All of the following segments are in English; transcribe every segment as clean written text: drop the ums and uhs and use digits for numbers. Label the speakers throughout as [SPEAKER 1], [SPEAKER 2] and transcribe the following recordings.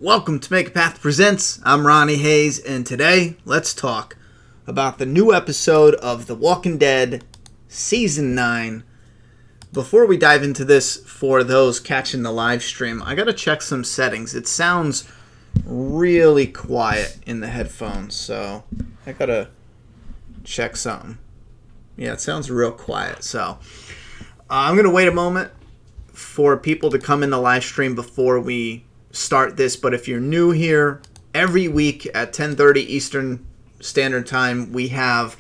[SPEAKER 1] Welcome to Make a Path Presents. I'm Ronnie Hayes, and today let's talk about the new episode of The Walking Dead Season 9. Before we dive into this, for those catching the live stream, I gotta check some settings. It sounds really quiet in the headphones, so I gotta check something. Yeah, it sounds real quiet, so I'm gonna wait a moment for people to come in the live stream before we start this. But if you're new here, every week at 10:30 Eastern Standard Time, we have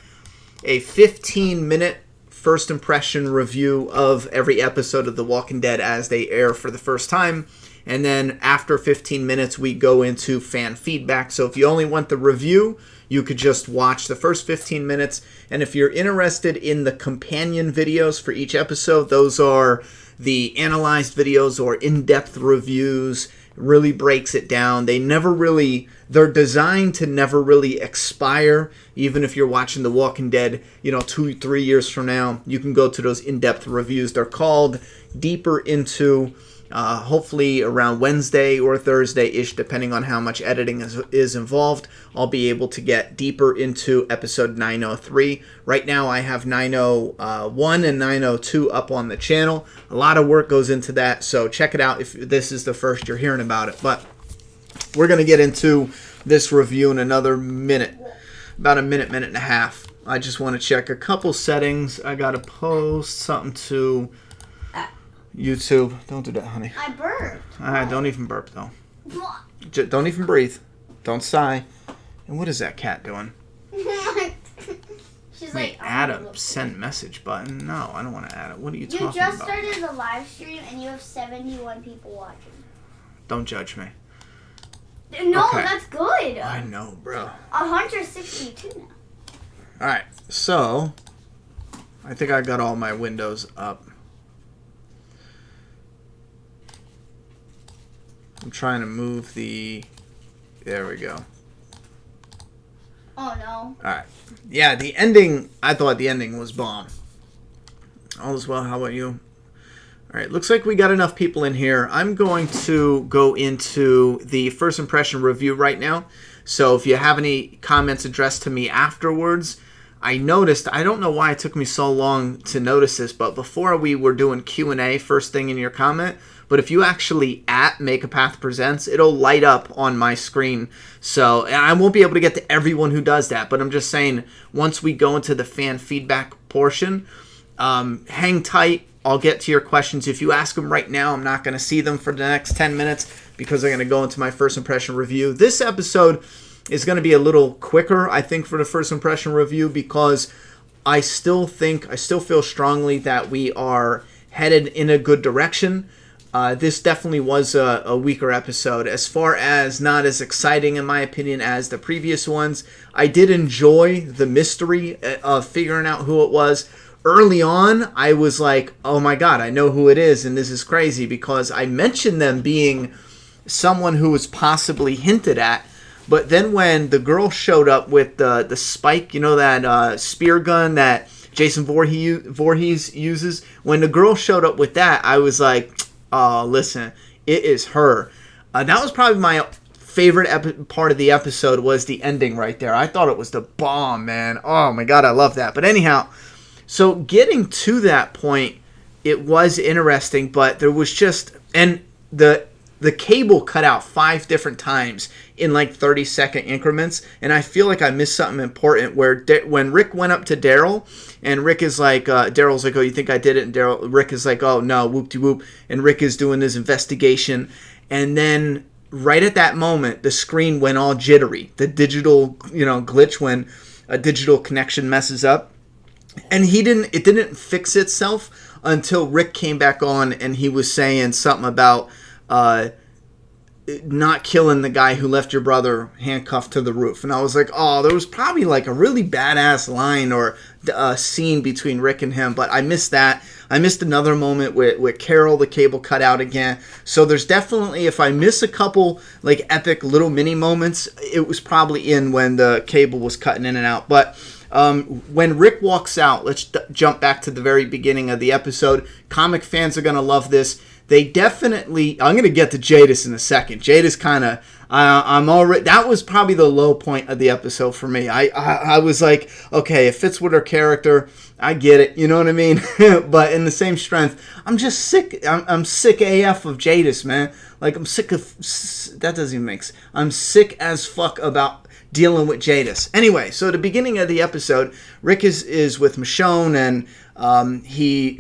[SPEAKER 1] a 15-minute first impression review of every episode of The Walking Dead as they air for the first time. And then after 15 minutes, we go into fan feedback. So if you only want the review, you could just watch the first 15 minutes. And if you're interested in the companion videos for each episode, those are the analyzed videos or in-depth reviews. Really breaks it down. They're designed to never really expire. Even if you're watching The Walking Dead, 2-3 years from now, you can go to those in-depth reviews. They're called Deeper Into, hopefully around Wednesday or Thursday-ish, depending on how much editing is involved. I'll be able to get deeper into episode 903. Right now I have 901 and 902 up on the channel. A lot of work goes into that, so check it out if this is the first you're hearing about it. But we're going to get into this review in another minute, about a minute and a half. I just want to check a couple settings. I got to post something to YouTube. Don't do that, honey.
[SPEAKER 2] I burped.
[SPEAKER 1] All right, don't even burp, though. Don't even breathe. Don't sigh. And what is that cat doing?
[SPEAKER 2] She's
[SPEAKER 1] Wait, add a send message button. No, I don't want to add it. What are you talking about?
[SPEAKER 2] You just started the live stream and you have 71 people watching.
[SPEAKER 1] Don't judge me.
[SPEAKER 2] No,
[SPEAKER 1] okay.
[SPEAKER 2] That's good.
[SPEAKER 1] I know, bro.
[SPEAKER 2] 162 now.
[SPEAKER 1] All right, so I think I got all my windows up. I'm trying to move the... There we go.
[SPEAKER 2] Oh, no.
[SPEAKER 1] All right. Yeah, the ending, I thought the ending was bomb. All is well. How about you? All right. Looks like we got enough people in here. I'm going to go into the first impression review right now. So if you have any comments addressed to me afterwards, I noticed, I don't know why it took me so long to notice this, but before we were doing Q&A first thing in your comment, but if you actually at Make a Path Presents, it'll light up on my screen. So, and I won't be able to get to everyone who does that, but I'm just saying, once we go into the fan feedback portion, hang tight. I'll get to your questions. If you ask them right now, I'm not going to see them for the next 10 minutes because I'm going to go into my first impression review. This episode is going to be a little quicker, I think, for the first impression review because I still feel strongly that we are headed in a good direction. This definitely was a weaker episode. As far as not as exciting, in my opinion, as the previous ones, I did enjoy the mystery of figuring out who it was. Early on, I was like, oh my god, I know who it is, and this is crazy, because I mentioned them being someone who was possibly hinted at, but then when the girl showed up with the spike, that spear gun that Jason Voorhees uses, when the girl showed up with that, I was like, oh, listen, it is her. That was probably my favorite part of the episode, was the ending right there. I thought it was the bomb, man. Oh my god, I love that. But anyhow, so getting to that point, it was interesting, but there was just, and the cable cut out 5 different times in like 30-second increments, and I feel like I missed something important where when Rick went up to Daryl, and Rick is like, Daryl's like, oh, you think I did it? And Rick is like, oh, no, whoop-de-whoop, and Rick is doing his investigation, and then right at that moment, the screen went all jittery, the digital, glitch when a digital connection messes up, and it didn't fix itself until Rick came back on, and he was saying something about not killing the guy who left your brother handcuffed to the roof. And I was like, oh, there was probably like a really badass line or a scene between Rick and him, but I missed that. I missed another moment with Carol, the cable cut out again. So there's definitely, if I miss a couple like epic little mini moments, it was probably in when the cable was cutting in and out. But when Rick walks out, let's jump back to the very beginning of the episode. Comic fans are going to love this. they definitely. I'm gonna get to Jadis in a second. Jadis kind of. I'm already. That was probably the low point of the episode for me. I was like, okay, it fits with her character. I get it. You know what I mean? But in the same strength, I'm just sick. I'm sick AF of Jadis, man. Like I'm sick of. That doesn't even make sense. I'm sick as fuck about dealing with Jadis. Anyway, so at the beginning of the episode, Rick is with Michonne and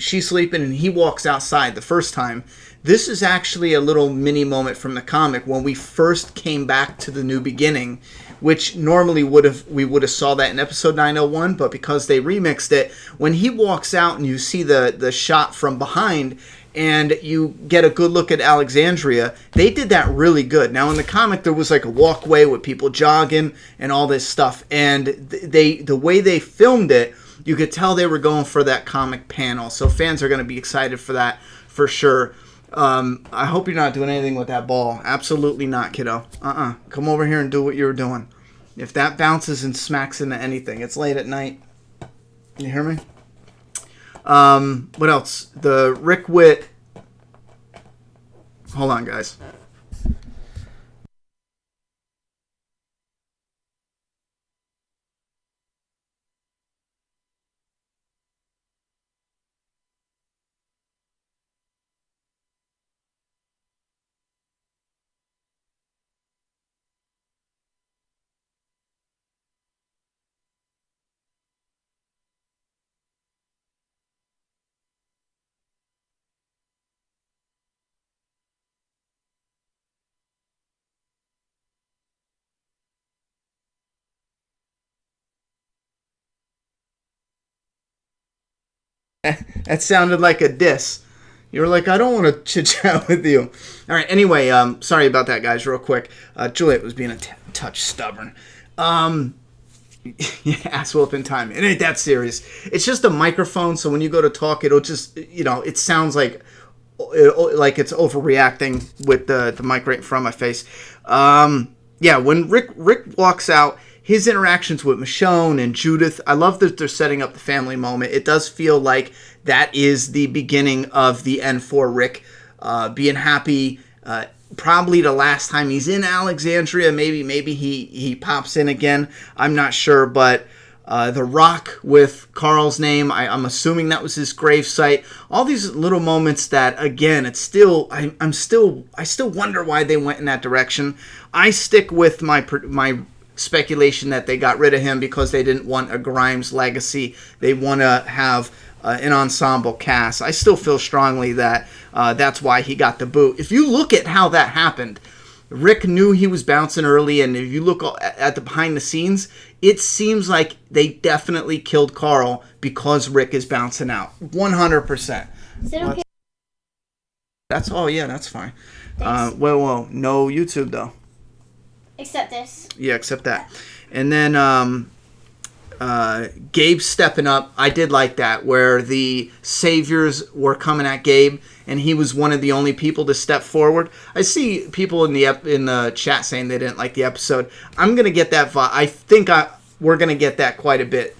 [SPEAKER 1] she's sleeping and he walks outside the first time. This is actually a little mini moment from the comic when we first came back to the new beginning, which normally we would have saw that in episode 901, but because they remixed it, when he walks out and you see the shot from behind and you get a good look at Alexandria, they did that really good. Now in the comic there was like a walkway with people jogging and all this stuff, and the way they filmed it, you could tell they were going for that comic panel. So fans are going to be excited for that for sure. I hope you're not doing anything with that ball. Absolutely not, kiddo. Come over here and do what you were doing. If that bounces and smacks into anything, it's late at night. You hear me? What else? The Rick Witt. Hold on, guys. That sounded like a diss. You were like, I don't want to chit-chat with you. All right, anyway, sorry about that, guys, real quick. Juliet was being a touch stubborn. Yeah, ass whooping time. It ain't that serious. It's just a microphone, so when you go to talk, it'll just, it sounds like it's overreacting with the mic right in front of my face. Yeah, when Rick walks out, his interactions with Michonne and Judith, I love that they're setting up the family moment. It does feel like that is the beginning of the end for Rick being happy. Probably the last time he's in Alexandria. Maybe he pops in again. I'm not sure, but the rock with Carl's name, I'm assuming that was his gravesite. All these little moments that, again, it's still I still wonder why they went in that direction. I stick with my speculation that they got rid of him because they didn't want a Grimes legacy. They want to have an ensemble cast. I still feel strongly that that's why he got the boot. If you look at how that happened, Rick knew he was bouncing early, and if you look at the behind the scenes, it seems like they definitely killed Carl because Rick is bouncing out. 100%.
[SPEAKER 2] Is it okay?
[SPEAKER 1] That's all. Yeah, that's fine.
[SPEAKER 2] Thanks.
[SPEAKER 1] Well, no YouTube though.
[SPEAKER 2] Except this.
[SPEAKER 1] Yeah, except that. And then Gabe stepping up. I did like that, where the saviors were coming at Gabe, and he was one of the only people to step forward. I see people in the chat saying they didn't like the episode. I'm gonna get that. I think we're gonna get that quite a bit.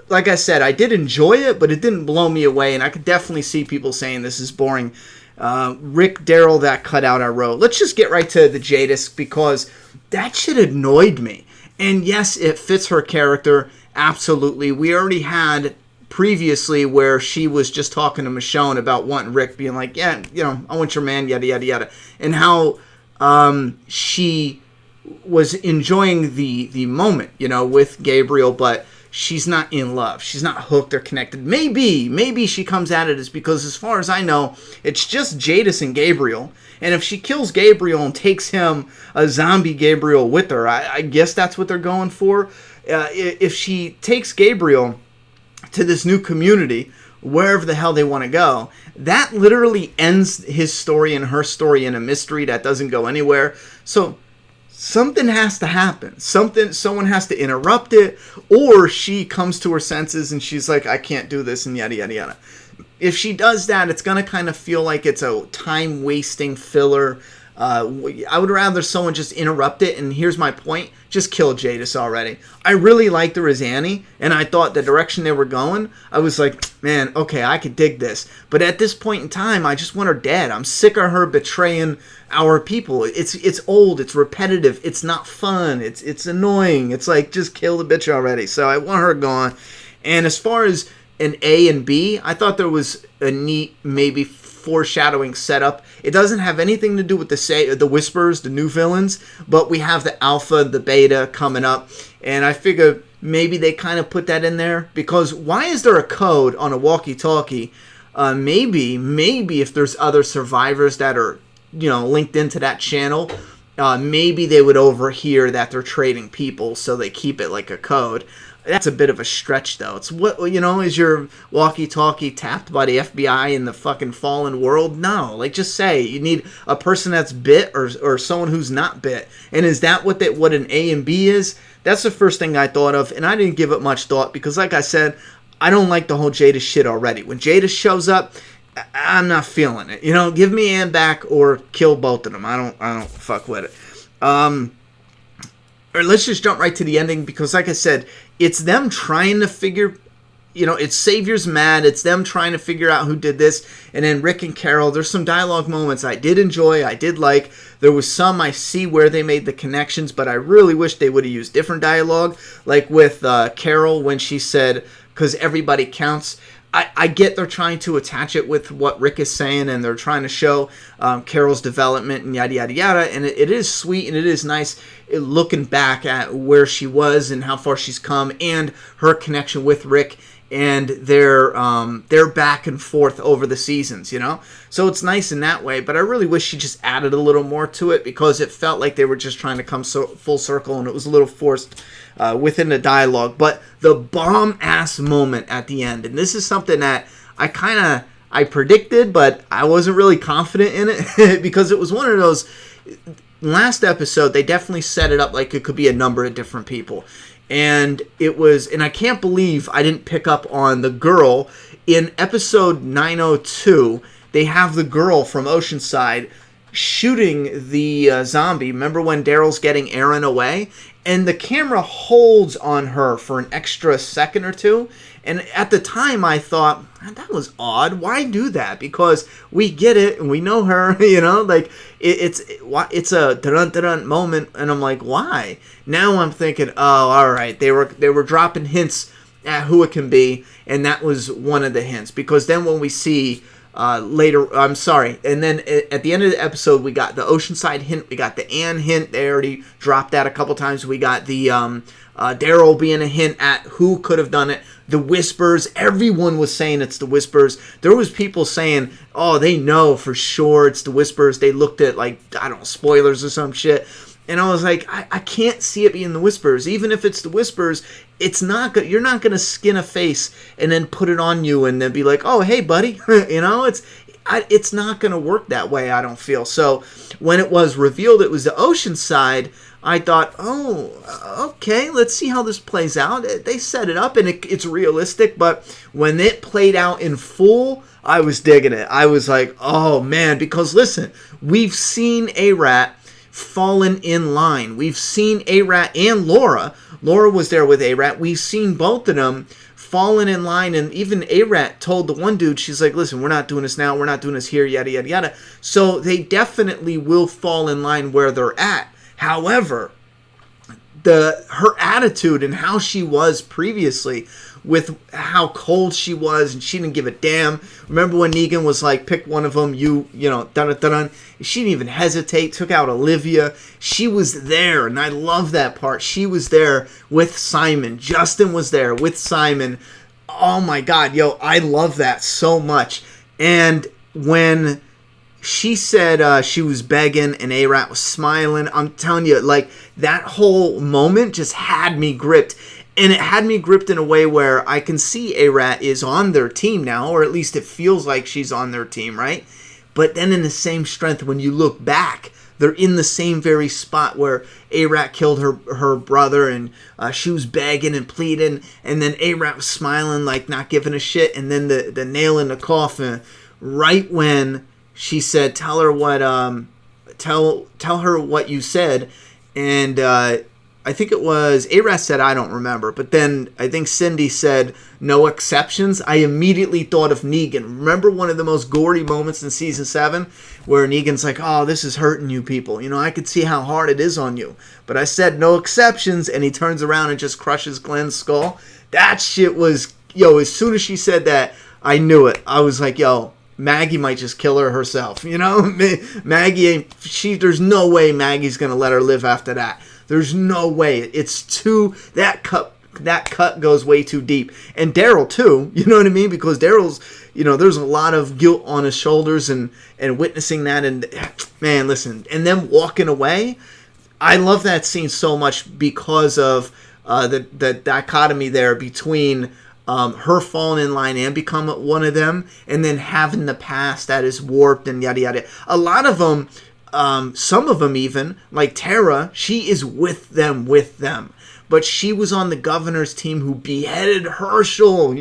[SPEAKER 1] Like I said, I did enjoy it, but it didn't blow me away, and I could definitely see people saying this is boring. Rick, Daryl, that cut out our row. Let's just get right to the Jadis, because that shit annoyed me. And yes, it fits her character, absolutely. We already had previously where she was just talking to Michonne about wanting Rick, being like, yeah, I want your man, yada, yada, yada. And how she was enjoying the moment, with Gabriel, but she's not in love. She's not hooked or connected. Maybe she comes at it as because, as far as I know, it's just Jadis and Gabriel. And if she kills Gabriel and takes him, a zombie Gabriel, with her, I guess that's what they're going for. If she takes Gabriel to this new community, wherever the hell they want to go, that literally ends his story and her story in a mystery that doesn't go anywhere. So something has to happen. Someone has to interrupt it, or she comes to her senses and she's like, I can't do this, and yada, yada, yada. If she does that, it's going to kind of feel like it's a time-wasting filler. I would rather someone just interrupt it, and here's my point, just kill Jadis already. I really liked her as Annie, and I thought the direction they were going, I was like, man, okay, I could dig this. But at this point in time, I just want her dead. I'm sick of her betraying our people. It's old, it's repetitive, it's not fun, it's annoying. It's like, just kill the bitch already. So I want her gone. And as far as an A and B, I thought there was a neat, maybe foreshadowing setup. It doesn't have anything to do with the Whispers, the new villains, but we have the Alpha, the Beta coming up, and I figure maybe they kind of put that in there, because why is there a code on a walkie-talkie? Maybe if there's other survivors that are, linked into that channel, maybe they would overhear that they're trading people, so they keep it like a code. That's a bit of a stretch, though. It's is your walkie-talkie tapped by the FBI in the fucking fallen world? No, just say you need a person that's bit or someone who's not bit. And is that what an A and B is? That's the first thing I thought of, and I didn't give it much thought because, like I said, I don't like the whole Jada shit already. When Jada shows up, I'm not feeling it. Give me Ann back or kill both of them. I don't fuck with it. Or let's just jump right to the ending, because like I said, it's them trying to figure, it's Savior's mad, it's them trying to figure out who did this, and then Rick and Carol, there's some dialogue moments I did enjoy, I did like. There was some I see where they made the connections, but I really wish they would have used different dialogue, like with Carol when she said, because everybody counts. I get they're trying to attach it with what Rick is saying, and they're trying to show Carol's development and yada yada yada, and it is sweet and it is nice looking back at where she was and how far she's come, and her connection with Rick and their back and forth over the seasons, So it's nice in that way, but I really wish she just added a little more to it, because it felt like they were just trying to come full circle, and it was a little forced within the dialogue. But the bomb-ass moment at the end, and this is something that I predicted, but I wasn't really confident in it, because it was one of those, last episode, they definitely set it up like it could be a number of different people. And I can't believe I didn't pick up on the girl. In episode 902, they have the girl from Oceanside shooting the zombie. Remember when Daryl's getting Aaron away? And the camera holds on her for an extra second or two. And at the time, I thought, that was odd. Why do that? Because we get it, and we know her, it's a dun-dun-dun moment, and I'm like, why? Now I'm thinking, oh, all right, they were dropping hints at who it can be, and that was one of the hints. Because then when we see later, I'm sorry, and then at the end of the episode, we got the Oceanside hint, we got the Anne hint, they already dropped that a couple times, we got the Daryl being a hint at who could have done it, the Whispers, everyone was saying it's the Whispers. There was people saying, oh, they know for sure it's the Whispers. They looked at, spoilers or some shit. And I was like, I can't see it being the Whispers. Even if it's the Whispers, it's not good. You're not going to skin a face and then put it on you and then be like, oh, hey, buddy. It's not going to work that way, I don't feel. So when it was revealed it was the Oceanside, I thought, oh, okay, let's see how this plays out. They set it up, and it's realistic, but when it played out in full, I was digging it. I was like, oh, man, because, listen, we've seen A-Rat fallen in line. We've seen A-Rat and Laura. Laura was there with A-Rat. We've seen both of them fallen in line, and even A-Rat told the one dude, she's like, listen, we're not doing this now, we're not doing this here, yada, yada, yada. So they definitely will fall in line where they're at. However, her attitude and how she was previously, with how cold she was, and she didn't give a damn. Remember when Negan was like, pick one of them, dun-dun-dun-dun. She didn't even hesitate, took out Olivia. She was there, and I love that part. She was there with Simon. Justin was there with Simon. Oh my God, I love that so much. And when she said she was begging and A-Rat was smiling, I'm telling you, that whole moment just had me gripped. And it had me gripped in a way where I can see A-Rat is on their team now, or at least it feels like she's on their team, right? But then in the same strength, when you look back, they're in the same very spot where A-Rat killed her brother, and she was begging and pleading, and then A-Rat was smiling, not giving a shit, and then the nail in the coffin, right when she said, tell her what you said, and I think it was A-Rat said, I don't remember, but then I think Cindy said no exceptions. I immediately thought of Negan. Remember one of the most gory moments in season 7 where Negan's like, oh, this is hurting you people. You know, I could see how hard it is on you. But I said no exceptions, and he turns around and just crushes Glenn's skull. That shit was, as soon as she said that, I knew it. I was like, Maggie might just kill her herself. You know, Maggie there's no way Maggie's going to let her live after that. There's no way. It's that cut goes way too deep. And Daryl too, you know what I mean? Because Daryl's, there's a lot of guilt on his shoulders and witnessing that, and man, listen, and them walking away, I love that scene so much because of the dichotomy there between her falling in line and become one of them, and then having the past that is warped and yada yada. A lot of them, some of them even, like Tara, she is with them, but she was on the governor's team who beheaded Herschel,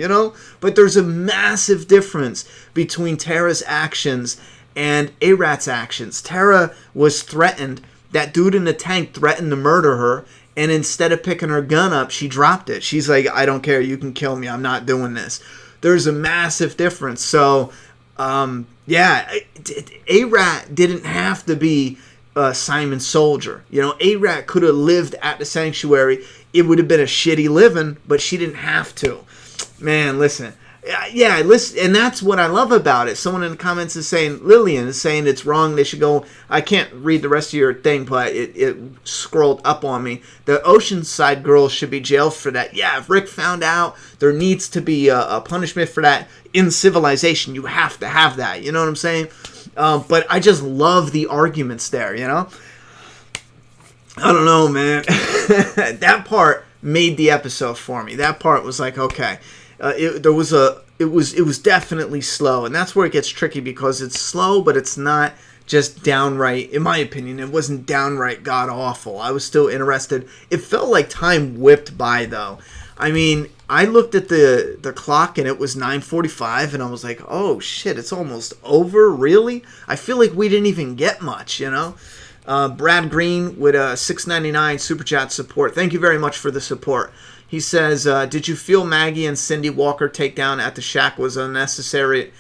[SPEAKER 1] But there's a massive difference between Tara's actions and A-Rat's actions. Tara was threatened. That dude in the tank threatened to murder her, and instead of picking her gun up, she dropped it. She's like, I don't care, you can kill me, I'm not doing this. There's a massive difference. So, A-Rat didn't have to be Simon Soldier. A-Rat could have lived at the sanctuary. It would have been a shitty living, but she didn't have to. Man, listen. Yeah, listen, and that's what I love about it. Someone in the comments is saying, Lillian is saying it's wrong. They should go. I can't read the rest of your thing, but it scrolled up on me. The Oceanside girls should be jailed for that. Yeah, if Rick found out, there needs to be a punishment for that in civilization. You have to have that. You know what I'm saying? But I just love the arguments there. I don't know, man. That part made the episode for me. That part was like, okay. It was definitely slow, and that's where it gets tricky because it's slow, but it's not just downright, in my opinion, it wasn't downright god awful. I was still interested. It felt like time whipped by though. I mean, I looked at the clock and it was 9:45, and I was like, oh shit, it's almost over, really? I feel like we didn't even get much, Brad Green with a $6.99 super chat support. Thank you very much for the support. He says, did you feel Maggie and Cindy Walker takedown at the shack was unnecessarily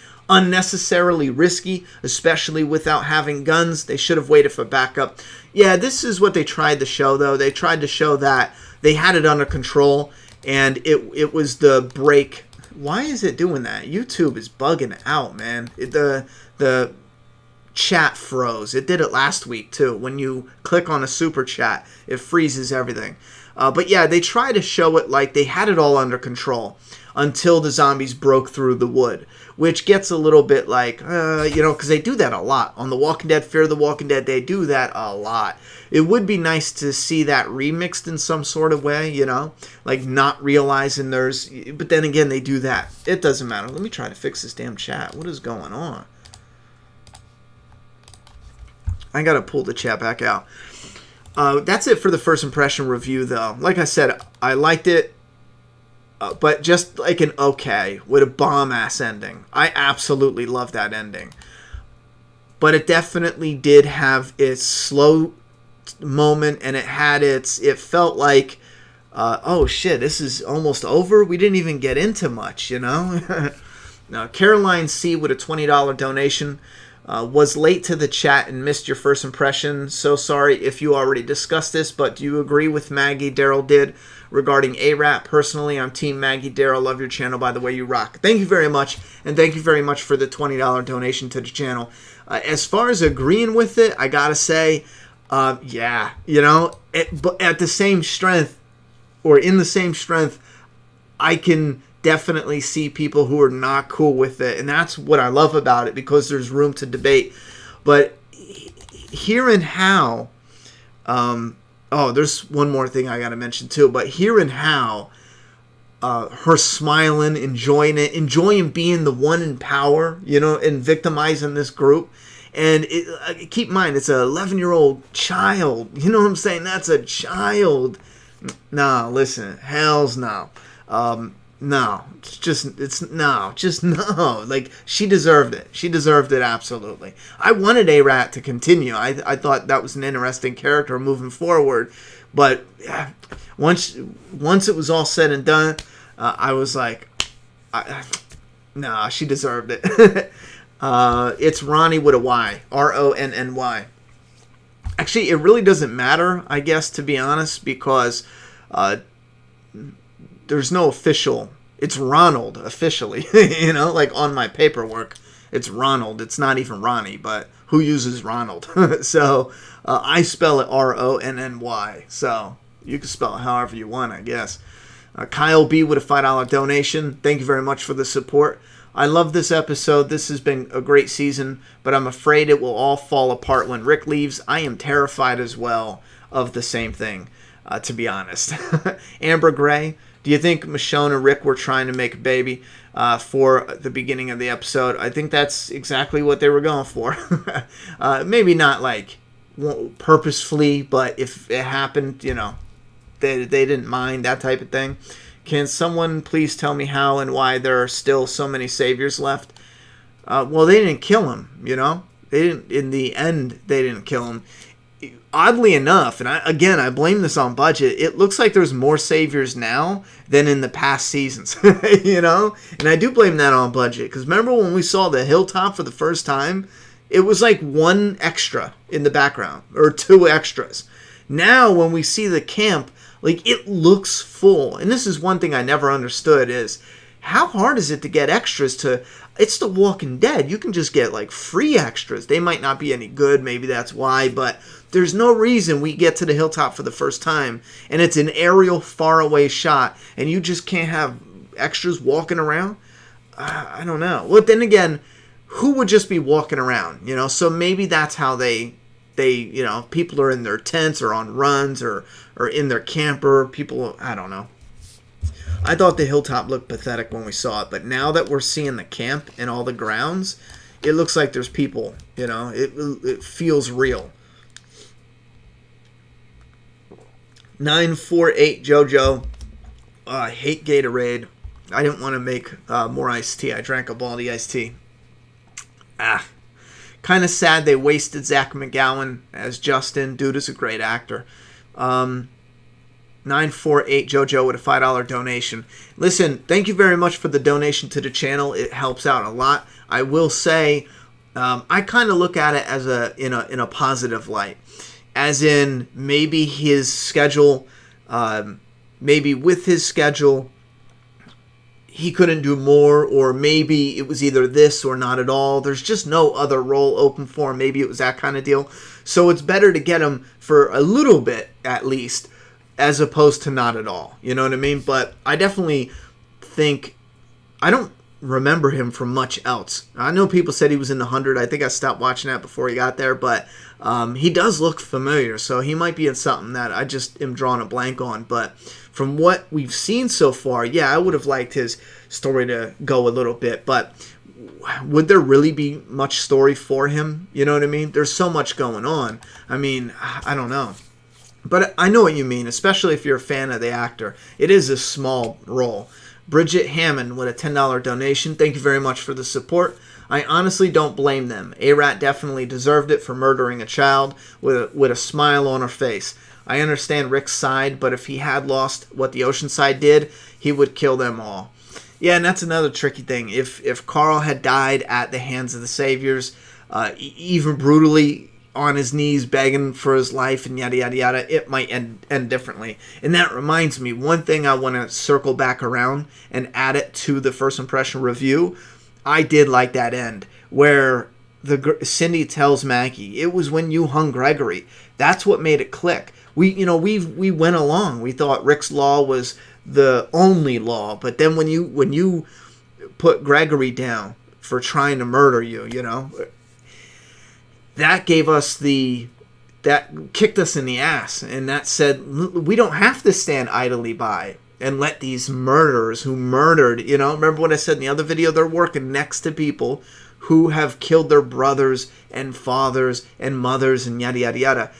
[SPEAKER 1] risky, especially without having guns? They should have waited for backup. Yeah, this is what they tried to show, though. They tried to show that they had it under control, and it was the break. Why is it doing that? YouTube is bugging out, man. The chat froze. It did it last week, too. When you click on a super chat, it freezes everything. But yeah, they try to show it like they had it all under control until the zombies broke through the wood, which gets a little bit like, because they do that a lot. On The Walking Dead, Fear the Walking Dead, they do that a lot. It would be nice to see that remixed in some sort of way, like not realizing there's, but then again, they do that. It doesn't matter. Let me try to fix this damn chat. What is going on? I gotta pull the chat back out. That's it for the first impression review, though. Like I said, I liked it, but just like an okay with a bomb-ass ending. I absolutely love that ending. But it definitely did have its slow moment, and it felt like, oh shit, this is almost over? We didn't even get into much, Now, Caroline C. with a $20 donation. Was late to the chat and missed your first impression. So sorry if you already discussed this, but do you agree with Maggie Daryl did regarding A-Rat? Personally, I'm Team Maggie Daryl. Love your channel, by the way, you rock. Thank you very much, and thank you very much for the $20 donation to the channel. As far as agreeing with it, I gotta say, yeah, but at the same strength, or in the same strength, I can definitely see people who are not cool with it, and that's what I love about it, because there's room to debate. But hearing how there's one more thing I gotta mention too, but hearing how her smiling, enjoying being the one in power, and victimizing this group. And keep in mind, it's an 11-year-old child, you know what I'm saying? That's a child. Nah, listen, hells no. no. Just no. Like, she deserved it. She deserved it, absolutely. I wanted A-Rat to continue. I thought that was an interesting character moving forward. But once it was all said and done, I was like, nah, she deserved it. It's Ronnie with a Y. Ronny. Actually, it really doesn't matter, I guess, to be honest, because there's no official. It's Ronald, officially. Like on my paperwork, it's Ronald. It's not even Ronnie, but who uses Ronald? So I spell it Ronny. So you can spell it however you want, I guess. Kyle B with a $5 donation. Thank you very much for the support. I love this episode. This has been a great season, but I'm afraid it will all fall apart when Rick leaves. I am terrified as well of the same thing, to be honest. Amber Gray, do you think Michonne and Rick were trying to make a baby for the beginning of the episode? I think that's exactly what they were going for. Maybe not like purposefully, but if it happened, they didn't mind, that type of thing. Can someone please tell me how and why there are still so many saviors left? Well, they didn't kill him, They didn't. In the end, they didn't kill him. Oddly enough, and I blame this on budget, it looks like there's more saviors now than in the past seasons, And I do blame that on budget, because remember when we saw the hilltop for the first time? It was like one extra in the background, or two extras. Now, when we see the camp, like, it looks full. And this is one thing I never understood is, how hard is it to get extras to... It's The Walking Dead. You can just get, like, free extras. They might not be any good. Maybe that's why. But there's no reason we get to the hilltop for the first time, and it's an aerial, faraway shot, and you just can't have extras walking around? I don't know. Well, then again, who would just be walking around? So maybe that's how they people are in their tents or on runs or in their camper. People, I don't know. I thought the hilltop looked pathetic when we saw it, but now that we're seeing the camp and all the grounds, it looks like there's people, it feels real. 948 Jojo. I hate Gatorade. I didn't want to make more iced tea. I drank up all the iced tea. Kind of sad they wasted Zach McGowan as Justin. Dude is a great actor. 948 Jojo with a $5 donation. Listen, thank you very much for the donation to the channel. It helps out a lot. I will say, I kind of look at it as in a positive light, as in maybe his schedule, maybe with his schedule, he couldn't do more, or maybe it was either this or not at all. There's just no other role open for him. Maybe it was that kind of deal. So it's better to get him for a little bit, at least, as opposed to not at all. You know what I mean? But I definitely think... I don't remember him from much else. I know people said he was in the 100. I think I stopped watching that before he got there. But he does look familiar. So he might be in something that I just am drawing a blank on. But... from what we've seen so far, yeah, I would have liked his story to go a little bit, but would there really be much story for him? You know what I mean? There's so much going on. I mean, I don't know. But I know what you mean, especially if you're a fan of the actor. It is a small role. Bridget Hammond with a $10 donation. Thank you very much for the support. I honestly don't blame them. A-Rat definitely deserved it for murdering a child with a smile on her face. I understand Rick's side, but if he had lost what the Oceanside did, he would kill them all. Yeah, and that's another tricky thing. If Carl had died at the hands of the Saviors, even brutally on his knees begging for his life and yada, yada, yada, it might end differently. And that reminds me, one thing I want to circle back around and add it to the first impression review. I did like that end where Cindy tells Maggie, it was when you hung Gregory. That's what made it click. We went along. We thought Rick's law was the only law, but then when you put Gregory down for trying to murder you, that gave us that kicked us in the ass, and that said we don't have to stand idly by and let these murderers who murdered, remember what I said in the other video? They're working next to people who have killed their brothers and fathers and mothers and yada yada yada.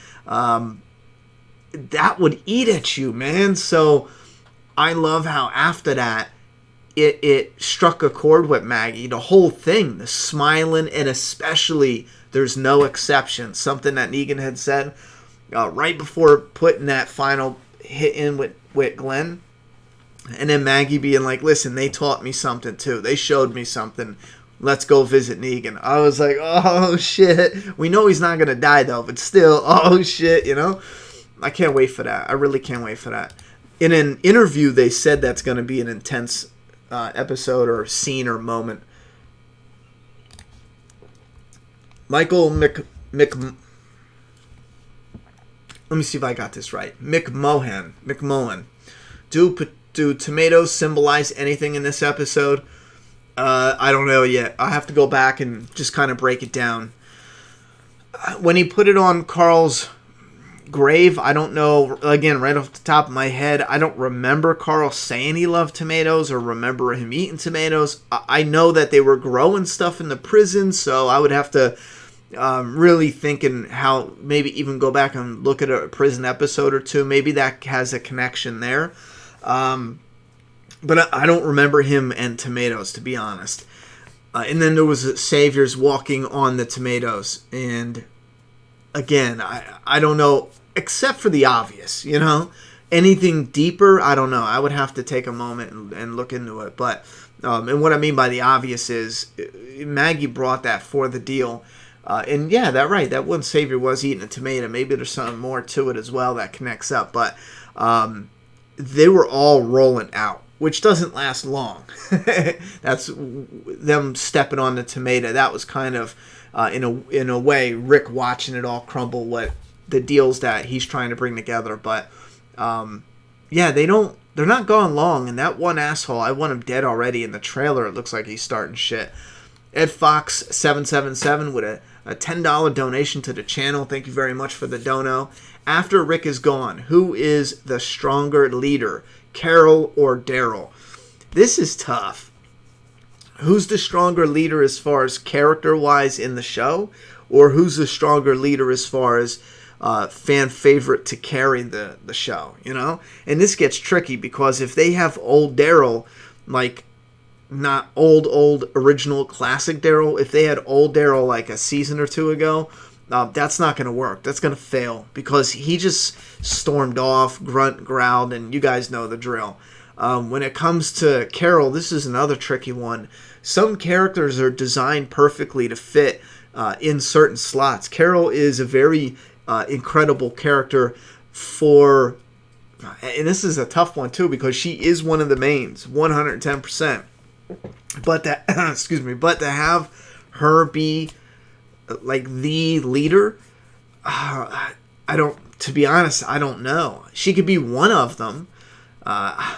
[SPEAKER 1] That would eat at you, man. So I love how after that it struck a chord with Maggie. The whole thing, the smiling, and especially there's no exception. Something that Negan had said right before putting that final hit in with Glenn. And then Maggie being like, listen, they taught me something too. They showed me something. Let's go visit Negan. I was like, oh shit. We know he's not going to die though, but still, oh shit, you know? I can't wait for that. I really can't wait for that. In an interview, they said that's going to be an intense episode or scene or moment. Michael let me see if I got this right. McMullen. Do tomatoes symbolize anything in this episode? I don't know yet. I have to go back and just kind of break it down. When he put it on Carl's grave, I don't know. Again, right off the top of my head, I don't remember Carl saying he loved tomatoes or remember him eating tomatoes. I know that they were growing stuff in the prison, so I would have to really thinking how maybe even go back and look at a prison episode or two. Maybe that has a connection there. But I don't remember him and tomatoes, to be honest. And then there was Saviors walking on the tomatoes. And again, I don't know, except for the obvious, you know? Anything deeper, I don't know. I would have to take a moment and look into it. But and what I mean by the obvious is Maggie brought that for the deal. And yeah, that's right. That one Savior was eating a tomato. Maybe there's something more to it as well that connects up. But they were all rolling out, which doesn't last long. That's them stepping on the tomato. That was kind of, in a way, Rick watching it all crumble, what the deals that he's trying to bring together. But yeah, they're not going long. And that one asshole, I want him dead already. In the trailer, it looks like he's starting shit. Ed Fox 777 with a $10 donation to the channel. Thank you very much for the dono. After Rick is gone, who is the stronger leader, Carol or Daryl? This is tough. Who's the stronger leader as far as character-wise in the show? Or who's the stronger leader as far as fan favorite to carry the show, you know? And this gets tricky because if they have old Daryl, like not old original classic Daryl, if they had old Daryl like a season or two ago, that's not going to work. That's going to fail because he just stormed off, growled, and you guys know the drill. When it comes to Carol, this is another tricky one. Some characters are designed perfectly to fit in certain slots. Carol is a very incredible character for, and this is a tough one too because she is one of the mains, 110%. But to but to have her be like the leader, I don't. To be honest, I don't know. She could be one of them. I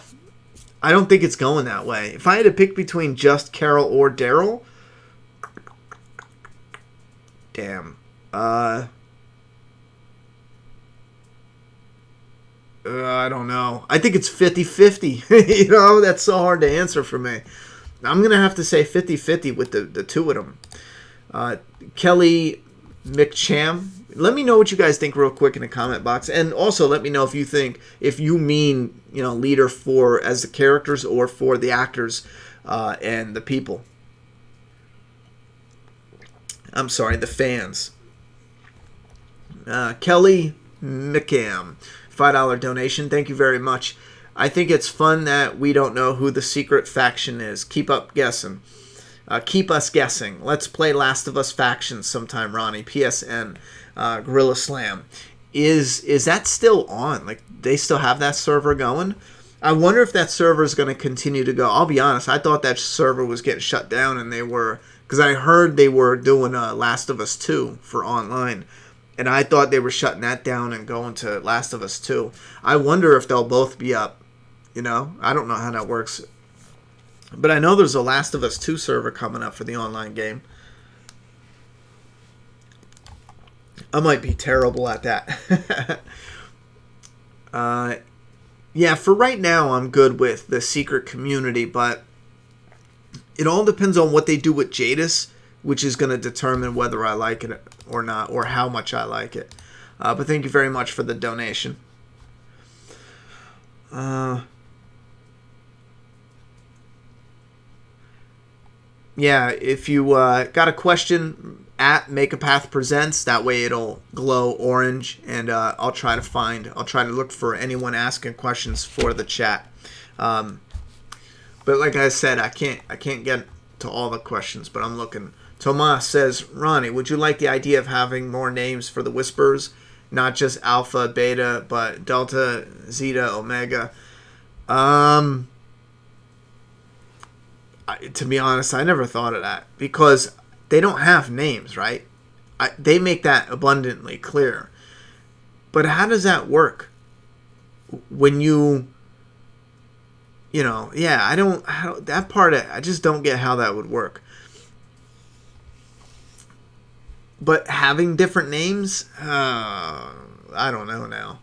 [SPEAKER 1] don't think it's going that way. If I had to pick between just Carol or Daryl, damn. I don't know. I think it's 50-50. You know, that's so hard to answer for me. I'm going to have to say 50-50 with the two of them. Kelly McCham, let me know what you guys think real quick in the comment box. And also let me know if you mean, you know, leader for as the characters or for the actors and the people. I'm sorry, the fans. Kelly McCam, $5 donation. Thank you very much. I think it's fun that we don't know who the secret faction is. Keep up guessing. Keep us guessing. Let's play Last of Us Factions sometime, Ronnie. PSN. Gorilla Slam. Is that still on? Like, they still have that server going? I wonder if that server is going to continue to go. I'll be honest. I thought that server was getting shut down, and they were... Because I heard they were doing Last of Us 2 for online. And I thought they were shutting that down and going to Last of Us 2. I wonder if they'll both be up. You know, I don't know how that works. But I know there's a Last of Us 2 server coming up for the online game. I might be terrible at that. Yeah, for right now, I'm good with the secret community, but it all depends on what they do with Jadis, which is going to determine whether I like it or not, or how much I like it. But thank you very much for the donation. yeah, if you got a question at Make a Path Presents, that way it'll glow orange, and I'll try to look for anyone asking questions for the chat. But like I said, I can't get to all the questions, but I'm looking. Tomas says, Ronnie, would you like the idea of having more names for the Whispers? Not just Alpha, Beta, but Delta, Zeta, Omega. To be honest, I never thought of that because they don't have names, right? They make that abundantly clear. But how does that work? When I don't that part. I just don't get how that would work. But having different names, I don't know now,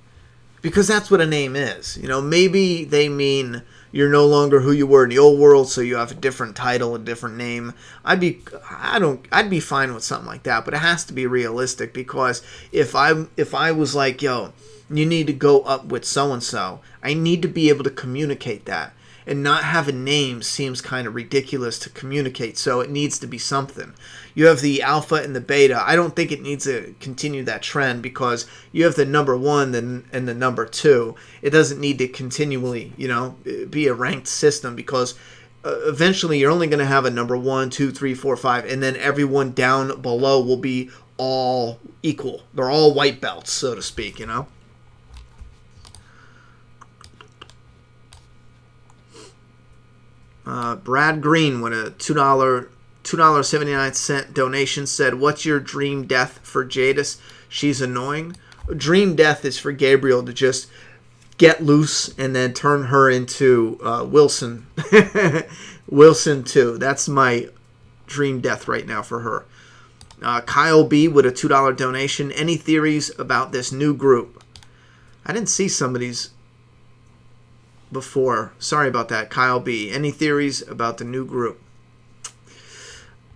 [SPEAKER 1] because that's what a name is. Maybe they mean you're no longer who you were in the old world, so you have a different title, a different name. I'd be fine with something like that, but it has to be realistic, because if I was like, yo, you need to go up with so and so, I need to be able to communicate that. And not having names seems kind of ridiculous to communicate, so it needs to be something. You have the Alpha and the Beta. I don't think it needs to continue that trend, because you have the number 1 and the number 2. It doesn't need to continually, be a ranked system, because eventually you're only going to have a number 1, 2, 3, 4, 5, and then everyone down below will be all equal. They're all white belts, so to speak, Brad Green with a $2.79 donation said, "What's your dream death for Jadis? She's annoying." Dream death is for Gabriel to just get loose and then turn her into Wilson. Wilson 2. That's my dream death right now for her. Kyle B with a $2 donation. Any theories about this new group? I didn't see somebody's before. Sorry about that, Kyle B. Any theories about the new group?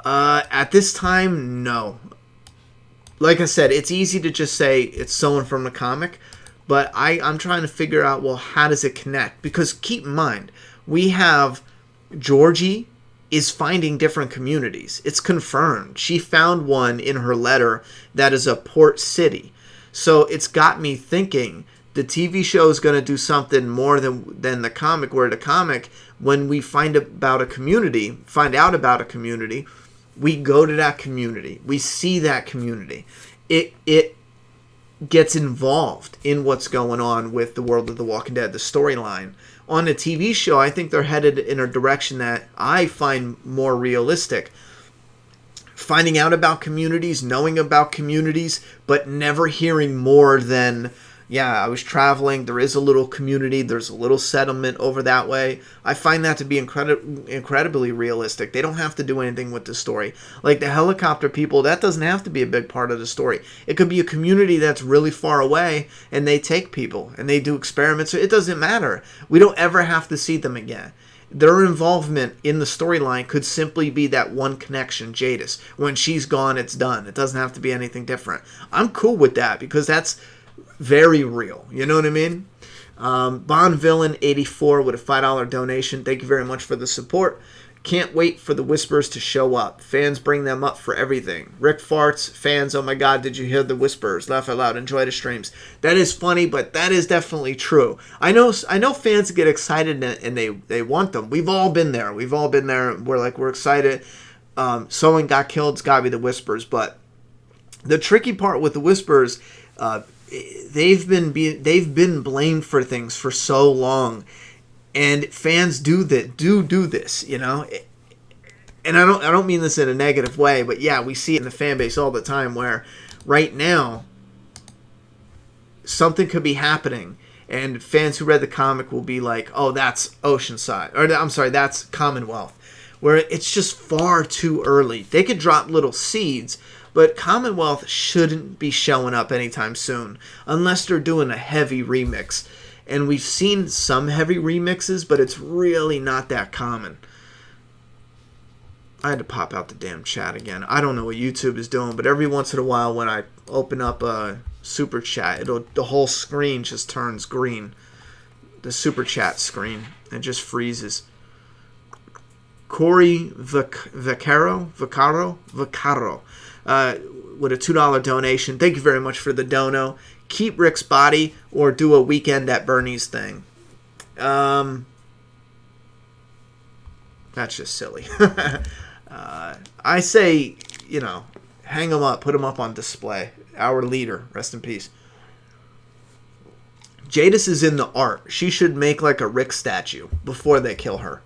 [SPEAKER 1] At this time, no. Like I said, it's easy to just say it's someone from the comic, but I'm trying to figure out, well, how does it connect? Because keep in mind, we have Georgie is finding different communities. It's confirmed. She found one in her letter that is a port city. So it's got me thinking the TV show is going to do something more than the comic, where the comic, when we find out about a community, we go to that community. We see that community. It gets involved in what's going on with the world of The Walking Dead, the storyline. On the TV show, I think they're headed in a direction that I find more realistic. Finding out about communities, knowing about communities, but never hearing more than, yeah, I was traveling, there is a little community, there's a little settlement over that way. I find that to be incredibly realistic. They don't have to do anything with the story. Like the helicopter people, that doesn't have to be a big part of the story. It could be a community that's really far away, and they take people, and they do experiments. It doesn't matter. We don't ever have to see them again. Their involvement in the storyline could simply be that one connection, Jadis. When she's gone, it's done. It doesn't have to be anything different. I'm cool with that, because that's very real. You know what I mean? Bond Villain 84 with a $5 donation. Thank you very much for the support. Can't wait for the Whispers to show up. Fans bring them up for everything. Rick Farts, fans, oh my god, did you hear the Whispers? Laugh out loud, enjoy the streams. That is funny, but that is definitely true. I know fans get excited and they want them. We've all been there. We're excited. Someone got killed, it's gotta be the Whispers. But the tricky part with the Whispers, they've been blamed for things for so long, and fans do this, and I don't mean this in a negative way, but yeah, we see it in the fan base all the time, where right now something could be happening, and fans who read the comic will be like, oh, that's Oceanside, or I'm sorry, that's Commonwealth, where it's just far too early. They could drop little seeds, but Commonwealth shouldn't be showing up anytime soon, unless they're doing a heavy remix. And we've seen some heavy remixes, but it's really not that common. I had to pop out the damn chat again. I don't know what YouTube is doing, but every once in a while when I open up a super chat, the whole screen just turns green. The super chat screen. It just freezes. Corey Vaccaro with a $2 donation. Thank you very much for the dono. Keep Rick's body or do a Weekend at Bernie's thing. That's just silly. I say, hang him up, put him up on display. Our leader, rest in peace. Jadis is in the art. She should make like a Rick statue before they kill her.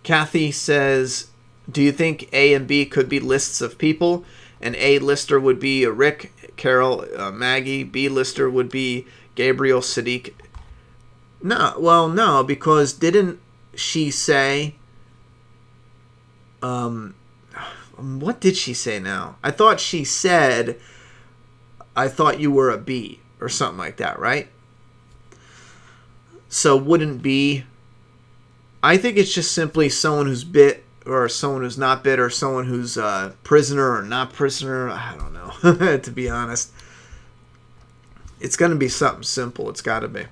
[SPEAKER 1] Kathy says, do you think A and B could be lists of people? An A lister would be a Rick, Carol, Maggie. B lister would be Gabriel, Siddiq. No, because didn't she say... what did she say now? I thought she said, I thought you were a B, or something like that, right? So wouldn't be... I think it's just simply someone who's bit, or someone who's not bit, or someone who's prisoner or not prisoner. I don't know, to be honest. It's going to be something simple. It's got to be.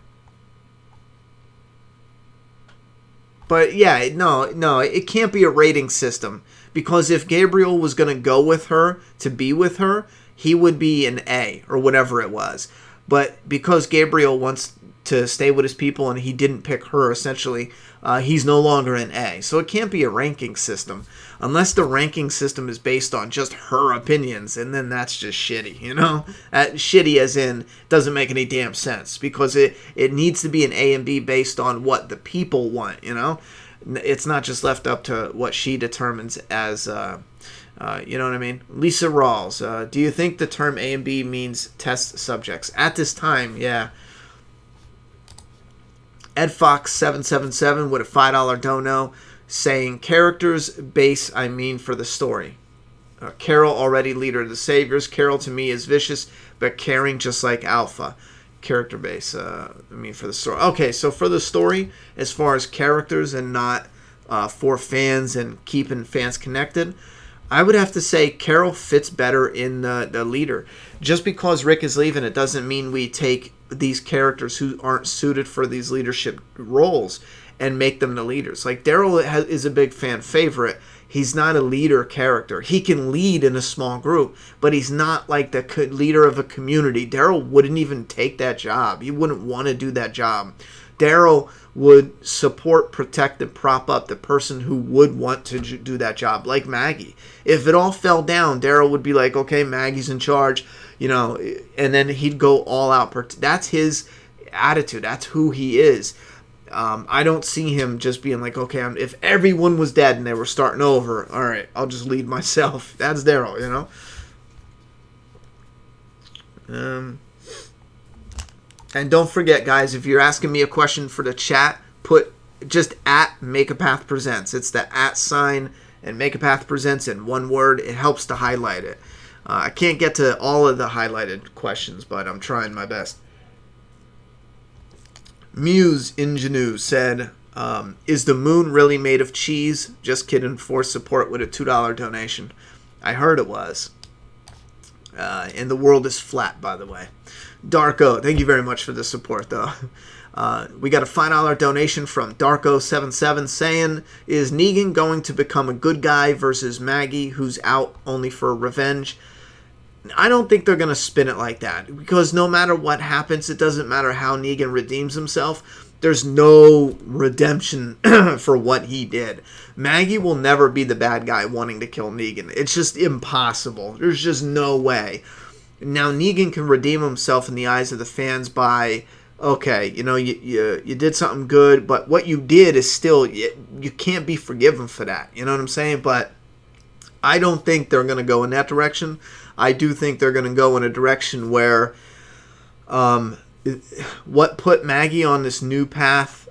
[SPEAKER 1] But yeah, no, it can't be a rating system. Because if Gabriel was going to go with her, to be with her, he would be an A, or whatever it was. But because Gabriel wants to stay with his people and he didn't pick her, essentially, he's no longer an A. So it can't be a ranking system. Unless the ranking system is based on just her opinions, and then that's just shitty, shitty as in, doesn't make any damn sense. Because it needs to be an A and B based on what the people want, It's not just left up to what she determines as, you know what I mean? Lisa Rawls, do you think the term A and B means test subjects? At this time, yeah. Ed Fox 777 with a $5 dono saying characters base for the story. Carol already leader of the Saviors. Carol to me is vicious but caring just like Alpha. Character base for the story. Okay, so for the story, as far as characters and not for fans and keeping fans connected, I would have to say Carol fits better in the leader. Just because Rick is leaving, it doesn't mean we take these characters who aren't suited for these leadership roles and make them the leaders. Like Daryl is a big fan favorite. He's not a leader character. He can lead in a small group, but he's not like the leader of a community. Daryl wouldn't even take that job. He wouldn't want to do that job. Daryl would support, protect, and prop up the person who would want to do that job, like Maggie. If it all fell down, Daryl would be like, okay, Maggie's in charge, and then he'd go all out. That's his attitude. That's who he is. I don't see him just being like, okay, if everyone was dead and they were starting over, all right, I'll just lead myself. That's Daryl, And don't forget, guys, if you're asking me a question for the chat, put just at Make a Path Presents. It's the @ sign and Make a Path Presents in one word. It helps to highlight it. I can't get to all of the highlighted questions, but I'm trying my best. Muse Ingenue said, is the moon really made of cheese? Just kidding. For support with a $2 donation. I heard it was. And the world is flat, by the way. Darko, thank you very much for the support, though. We got a $5 donation from Darko77 saying, is Negan going to become a good guy versus Maggie, who's out only for revenge? I don't think they're going to spin it like that, because no matter what happens, it doesn't matter how Negan redeems himself. There's no redemption for what he did. Maggie will never be the bad guy wanting to kill Negan. It's just impossible. There's just no way. Now, Negan can redeem himself in the eyes of the fans by, okay, you did something good, but what you did is still, you can't be forgiven for that. You know what I'm saying? But I don't think they're going to go in that direction. I do think they're going to go in a direction where what put Maggie on this new path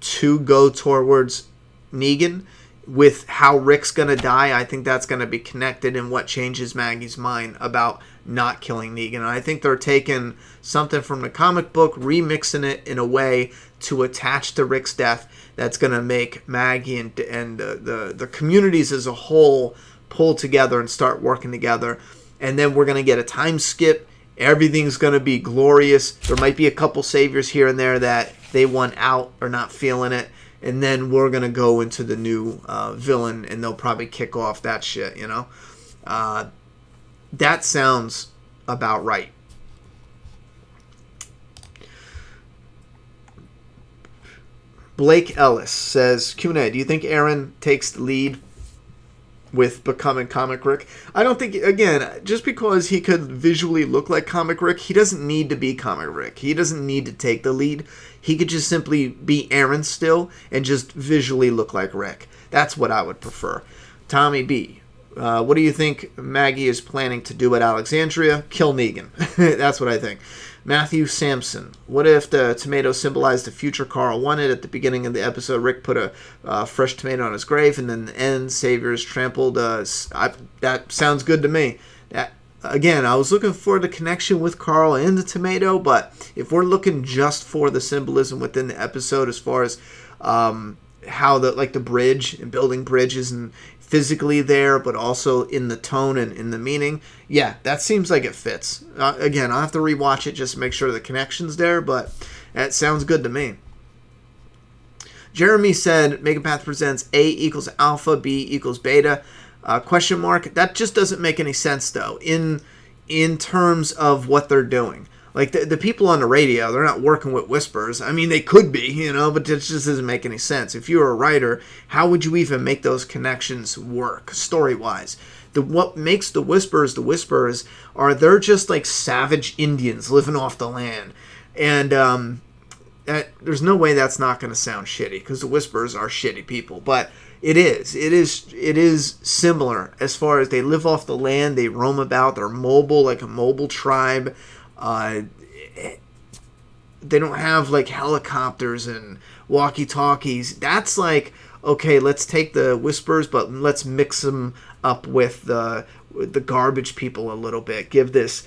[SPEAKER 1] to go towards Negan, with how Rick's going to die, I think that's going to be connected in what changes Maggie's mind about not killing Negan. And I think they're taking something from the comic book, remixing it in a way to attach to Rick's death that's going to make Maggie and the communities as a whole pull together and start working together. And then we're going to get a time skip. Everything's going to be glorious. There might be a couple saviors here and there that they want out or not feeling it. and then we're gonna go into the new villain, and they'll probably kick off that shit. That sounds about right. Blake Ellis says, Q&A, do you think Aaron takes the lead with becoming Comic Rick? I don't think, again, just because he could visually look like Comic Rick, he doesn't need to be Comic Rick. He doesn't need to take the lead. He could just simply be Aaron still and just visually look like Rick. That's what I would prefer. Tommy B, what do you think Maggie is planning to do at Alexandria? Kill Negan. That's what I think. Matthew Sampson, what if the tomato symbolized the future Carl wanted? At the beginning of the episode, Rick put a fresh tomato on his grave, and then the end, Saviors trampled. That sounds good to me. Again, I was looking for the connection with Carl and the tomato, but if we're looking just for the symbolism within the episode as far as how the bridge and building bridges and physically there, but also in the tone and in the meaning, yeah, that seems like it fits. Again, I'll have to rewatch it just to make sure the connection's there, but that sounds good to me. Jeremy said, Megapath presents A equals alpha, B equals beta, question mark. That just doesn't make any sense, though, in terms of what they're doing. Like, the people on the radio, they're not working with whispers. I mean, they could be, but it just doesn't make any sense. If you were a writer, how would you even make those connections work, story-wise? What makes the whispers are they're just like savage Indians living off the land. And there's no way that's not going to sound shitty, because the whispers are shitty people. But it is similar as far as they live off the land, they roam about, they're mobile, like a mobile tribe. They don't have like helicopters and walkie-talkies. That's like, okay, let's take the whispers, but let's mix them up with the garbage people a little bit. Give this,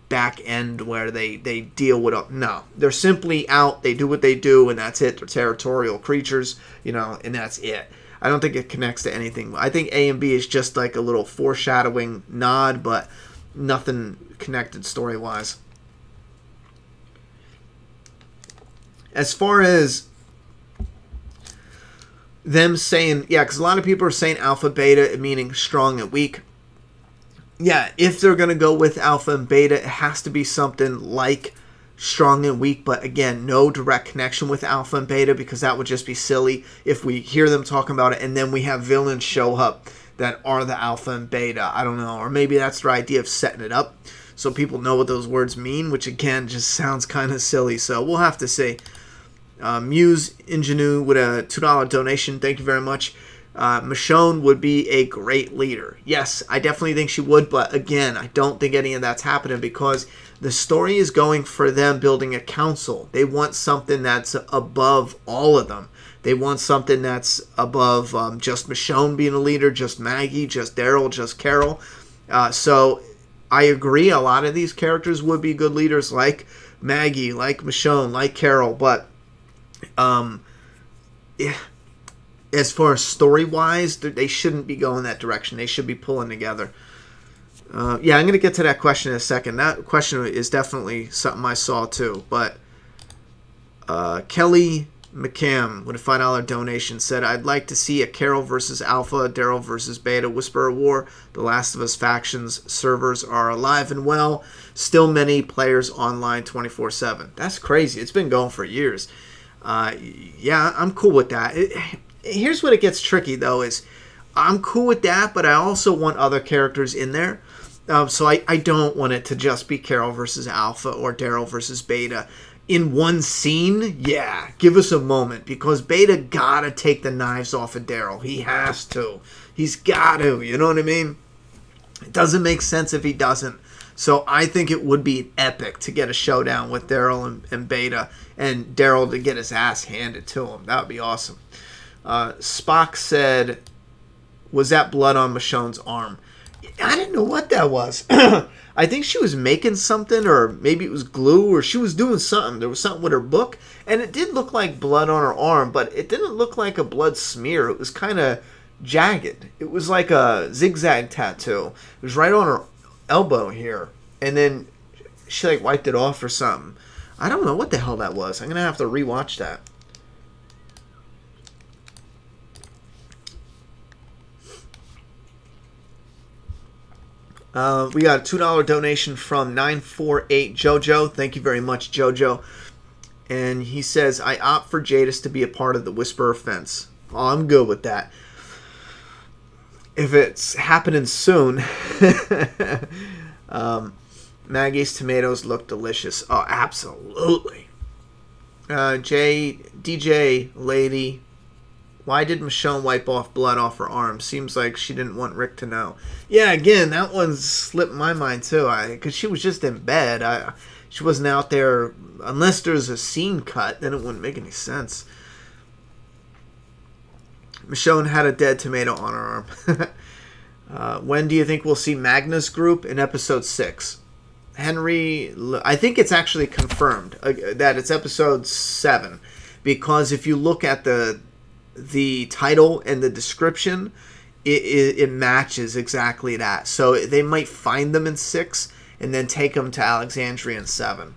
[SPEAKER 1] back end where they deal with no. They're simply out, they do what they do, and that's it. They're territorial creatures, and that's it. I don't think it connects to anything. I think A and B is just like a little foreshadowing nod, but nothing connected story-wise. As far as them saying, yeah, because a lot of people are saying alpha, beta, meaning strong and weak. Yeah, if they're going to go with alpha and beta, it has to be something like strong and weak, but again, no direct connection with alpha and beta, because that would just be silly if we hear them talking about it and then we have villains show up that are the alpha and beta. I don't know. Or maybe that's their idea of setting it up so people know what those words mean, which again just sounds kind of silly. So we'll have to see. Muse Ingenue with a $2 donation. Thank you very much. Michonne would be a great leader. Yes, I definitely think she would, but again, I don't think any of that's happening because the story is going for them building a council. They want something that's above all of them. They want something that's above just Michonne being a leader, just Maggie, just Daryl, just Carol. So I agree, a lot of these characters would be good leaders like Maggie, like Michonne, like Carol, but as far as story-wise, they shouldn't be going that direction. They should be pulling together. I'm going to get to that question in a second. That question is definitely something I saw too. But Kelly McCam with a $5 donation said, I'd like to see a Carol versus Alpha, Daryl versus Beta, Whisperer War. The Last of Us factions servers are alive and well. Still many players online 24/7. That's crazy. It's been going for years. I'm cool with that. Here's what it gets tricky, though, is I'm cool with that, but I also want other characters in there. So I don't want it to just be Carol versus Alpha or Daryl versus Beta. In one scene, yeah, give us a moment, because Beta gotta take the knives off of Daryl. He has to. He's got to, you know what I mean? It doesn't make sense if he doesn't. So I think it would be epic to get a showdown with Daryl and Beta, and Daryl to get his ass handed to him. That would be awesome. Spock said, was that blood on Michonne's arm? I didn't know what that was. I think she was making something, or maybe it was glue, or she was doing something. There was something with her book, and it did look like blood on her arm, but it didn't look like a blood smear. It was kind of jagged. It was like a zigzag tattoo. It was right on her elbow here, and then she like wiped it off or something. I don't know what the hell that was. I'm gonna have to rewatch that. We got a $2 donation from 948 Jojo. Thank you very much, Jojo. And he says, I opt for Jadis to be a part of the Whisperer fence. Oh, I'm good with that. If it's happening soon. Maggie's tomatoes look delicious. Oh, absolutely. DJ lady, why did Michonne wipe off blood off her arm? Seems like she didn't want Rick to know. Yeah, again, that one slipped my mind too. Because she was just in bed. She wasn't out there. Unless there's a scene cut, then it wouldn't make any sense. Michonne had a dead tomato on her arm. When do you think we'll see Magna's group? In episode 6. Henry, I think it's actually confirmed that it's episode 7. Because if you look at the title and the description, it matches exactly that. So they might find them in 6 and then take them to Alexandria in 7.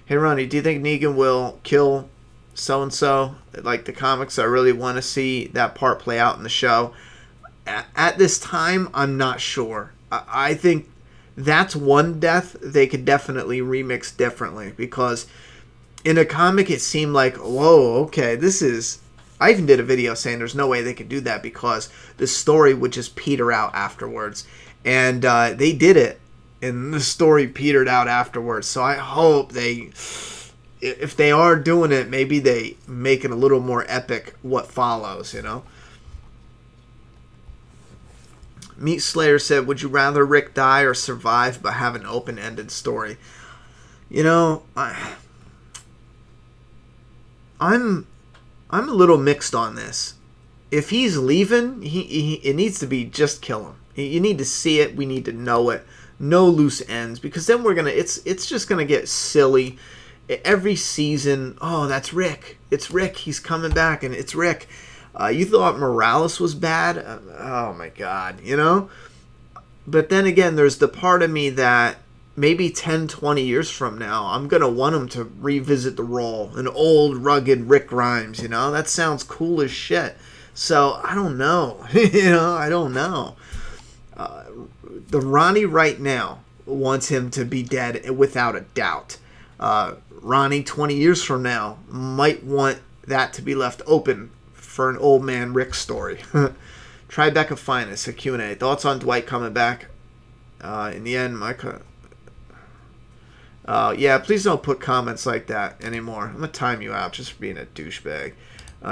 [SPEAKER 1] Hey, Ronnie, do you think Negan will kill so-and-so? Like the comics, I really want to see that part play out in the show. At this time, I'm not sure. I think that's one death they could definitely remix differently. Because in a comic, it seemed like, whoa, okay, this is... I even did a video saying there's no way they could do that because the story would just peter out afterwards. And they did it. And the story petered out afterwards. So I hope if they are doing it, maybe they make it a little more epic what follows, you know? Meat Slayer said, would you rather Rick die or survive but have an open-ended story? You know, I'm a little mixed on this. If he's leaving, it needs to be just kill him. You need to see it. We need to know it. No loose ends, because then it's just gonna get silly. Every season, oh, that's Rick. It's Rick. He's coming back, and it's Rick. You thought Morales was bad? Oh my God, you know? But then again, there's the part of me that maybe 10, 20 years from now, I'm going to want him to revisit the role. An old, rugged Rick Grimes, you know? That sounds cool as shit. So, I don't know. I don't know. The Ronnie right now wants him to be dead without a doubt. Ronnie 20 years from now might want that to be left open for an old man Rick story. Tribeca Finest, a Q&A. Thoughts on Dwight coming back? In the end, yeah, please don't put comments like that anymore. I'm going to time you out just for being a douchebag.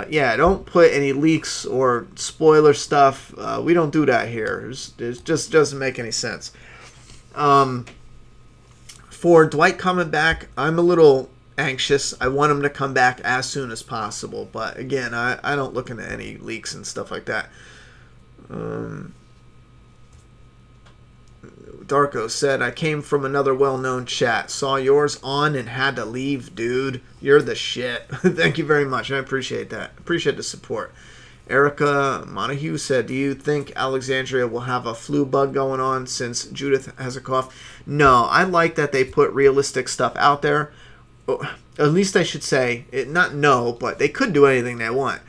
[SPEAKER 1] Yeah, don't put any leaks or spoiler stuff. We don't do that here. It just doesn't make any sense. For Dwight coming back, I'm a little anxious. I want him to come back as soon as possible. But again, I don't look into any leaks and stuff like that. Darko said, I came from another well-known chat. Saw yours on and had to leave, dude. You're the shit. Thank you very much. I appreciate that. Appreciate the support. Erica Montague said, do you think Alexandria will have a flu bug going on since Judith has a cough? No, I like that they put realistic stuff out there. At least I should say, not no, but they could do anything they want.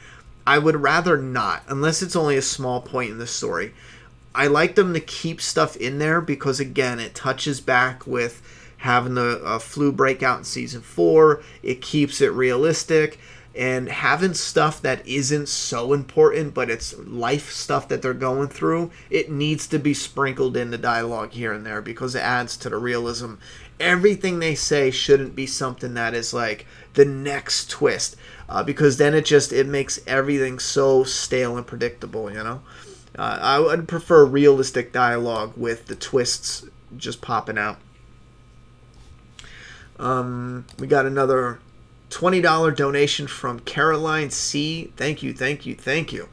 [SPEAKER 1] I would rather not, unless it's only a small point in the story. I like them to keep stuff in there because, again, it touches back with having the flu breakout in season 4. It keeps it realistic. And having stuff that isn't so important, but it's life stuff that they're going through, it needs to be sprinkled in the dialogue here and there because it adds to the realism. Everything they say shouldn't be something that is like the next twist because then it makes everything so stale and predictable, you know? I would prefer realistic dialogue with the twists just popping out. We got another $20 donation from Caroline C. Thank you.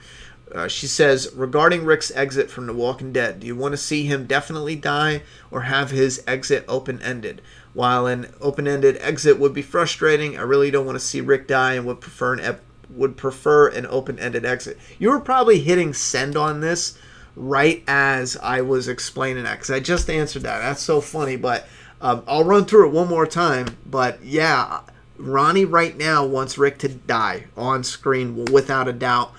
[SPEAKER 1] She says, regarding Rick's exit from The Walking Dead, do you want to see him definitely die or have his exit open-ended? While an open-ended exit would be frustrating, I really don't want to see Rick die and would prefer an open-ended exit. You were probably hitting send on this right as I was explaining that because I just answered that. That's so funny, but I'll run through it one more time. But yeah, Ronnie right now wants Rick to die on screen without a doubt.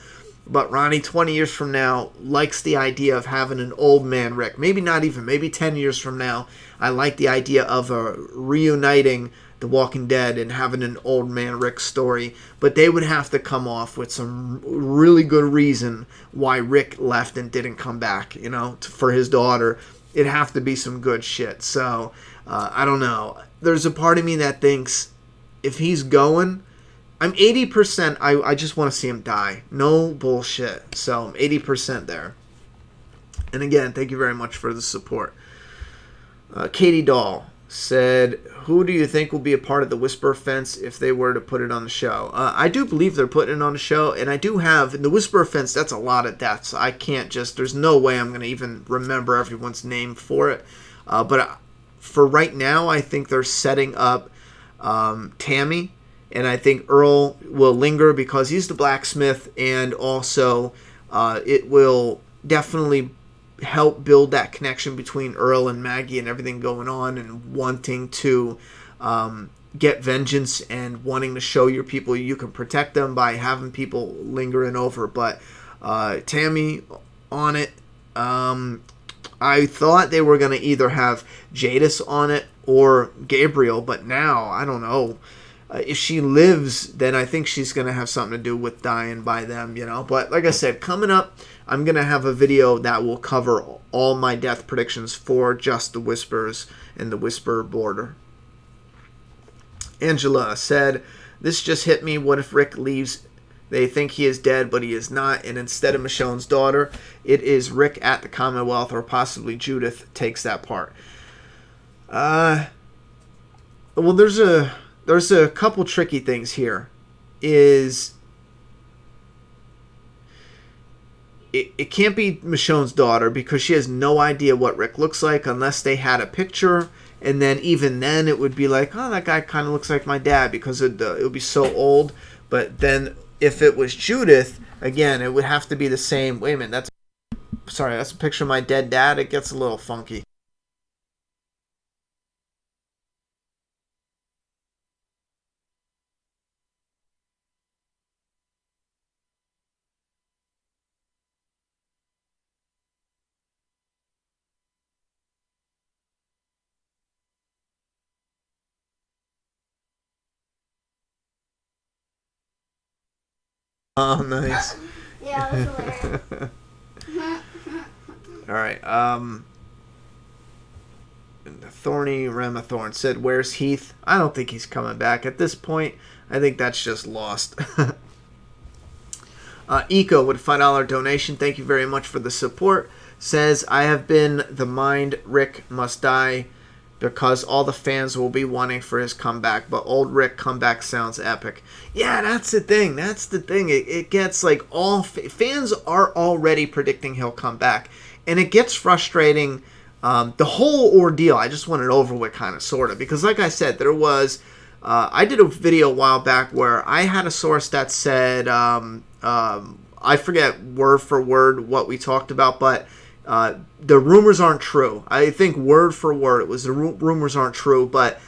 [SPEAKER 1] But Ronnie, 20 years from now, likes the idea of having an old man Rick. Maybe not even, maybe 10 years from now, I like the idea of reuniting The Walking Dead and having an old man Rick story. But they would have to come off with some really good reason why Rick left and didn't come back, for his daughter. It'd have to be some good shit. So, I don't know. There's a part of me that thinks if he's going, I'm 80%. I just want to see him die. No bullshit. So I'm 80% there. And again, thank you very much for the support. Katie Dahl said, who do you think will be a part of the Whisper Fence if they were to put it on the show? I do believe they're putting it on the show. And I do have, in the Whisper Fence, that's a lot of deaths. I can't just, there's no way I'm going to even remember everyone's name for it. But for right now, I think they're setting up Tammy. And I think Earl will linger because he's the blacksmith, and also it will definitely help build that connection between Earl and Maggie and everything going on and wanting to get vengeance and wanting to show your people you can protect them by having people lingering over. But Tammy on it. I thought they were going to either have Jadis on it or Gabriel, but now, I don't know. If she lives, then I think she's going to have something to do with dying by them, But like I said, coming up, I'm going to have a video that will cover all my death predictions for just the Whispers and the Whisper border. Angela said, this just hit me. What if Rick leaves? They think he is dead, but he is not. And instead of Michonne's daughter, it is Rick at the Commonwealth, or possibly Judith takes that part. Well, there's a couple tricky things here. It can't be Michonne's daughter because she has no idea what Rick looks like unless they had a picture. And then even then it would be like, oh, that guy kind of looks like my dad because it would be so old. But then if it was Judith, again, it would have to be the same. Wait a minute, that's a picture of my dead dad. It gets a little funky. Oh, nice.
[SPEAKER 2] Yeah, that was hilarious.
[SPEAKER 1] All right. Thorny Ramathorn said, where's Heath? I don't think he's coming back. At this point, I think that's just lost. Eco with a $5 donation. Thank you very much for the support. Says, I have been the mind Rick must die because all the fans will be wanting for his comeback, but old Rick comeback sounds epic. Yeah, that's the thing. It gets like all fans are already predicting he'll come back, and it gets frustrating. The whole ordeal, I just want it over with, kind of, sort of, because like I said, there was I did a video a while back where I had a source that said I forget word for word what we talked about, but the rumors aren't true. I think word for word it was the rumors aren't true, but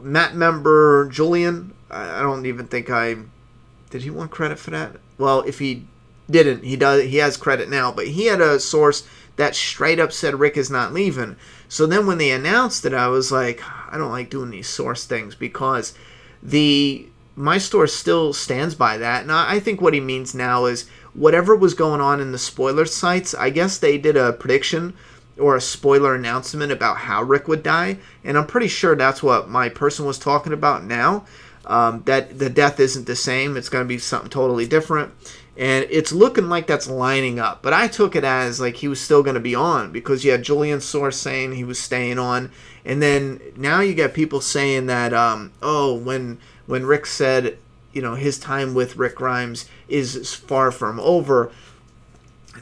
[SPEAKER 1] Matt member Julian, I don't even think did he want credit for that? Well, if he didn't, he has credit now, but he had a source that straight up said Rick is not leaving. So then when they announced it, I was like, I don't like doing these source things because my store still stands by that. And I think what he means now is whatever was going on in the spoiler sites, I guess they did a prediction or a spoiler announcement about how Rick would die. And I'm pretty sure that's what my person was talking about now, that the death isn't the same. It's going to be something totally different. And it's looking like that's lining up. But I took it as like he was still going to be on because you had Julian's source saying he was staying on. And then now you get people saying that, when Rick said, his time with Rick Grimes is far from over,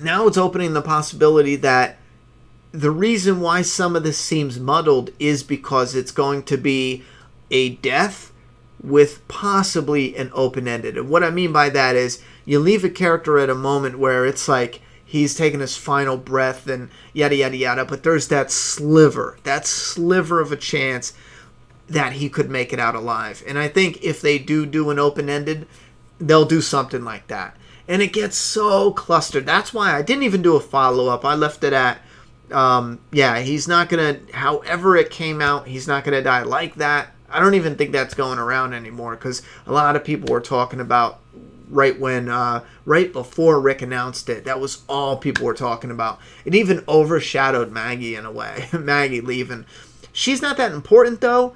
[SPEAKER 1] now it's opening the possibility that the reason why some of this seems muddled is because it's going to be a death with possibly an open-ended. And what I mean by that is you leave a character at a moment where it's like he's taking his final breath and yada, yada, yada, but there's that sliver of a chance that he could make it out alive. And I think if they do an open-ended, they'll do something like that. And it gets so clustered. That's why I didn't even do a follow-up. I left it at, he's not going to, however it came out, he's not going to die like that. I don't even think that's going around anymore because a lot of people were talking about right before Rick announced it. That was all people were talking about. It even overshadowed Maggie in a way. Maggie leaving. She's not that important, though.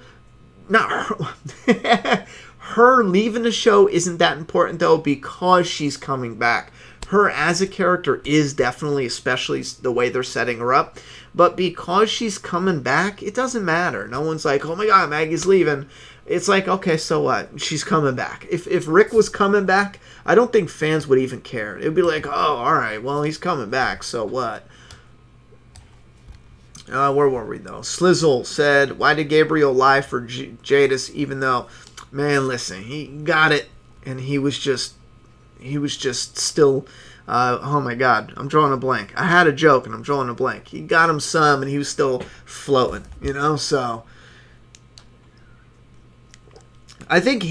[SPEAKER 1] Not her. Her leaving the show isn't that important, though, because she's coming back. Her as a character is definitely, especially the way they're setting her up. But because she's coming back, it doesn't matter. No one's like, oh my God, Maggie's leaving. It's like, okay, so what? She's coming back. If Rick was coming back, I don't think fans would even care. It'd be like, oh, all right, well, he's coming back, so what? Where were we, though? Slizzle said, why did Gabriel lie for Jadis, even though, man, listen, he got it, and he was just still, oh my God, I'm drawing a blank. I had a joke, and I'm drawing a blank. He got him some, and he was still floating, so I think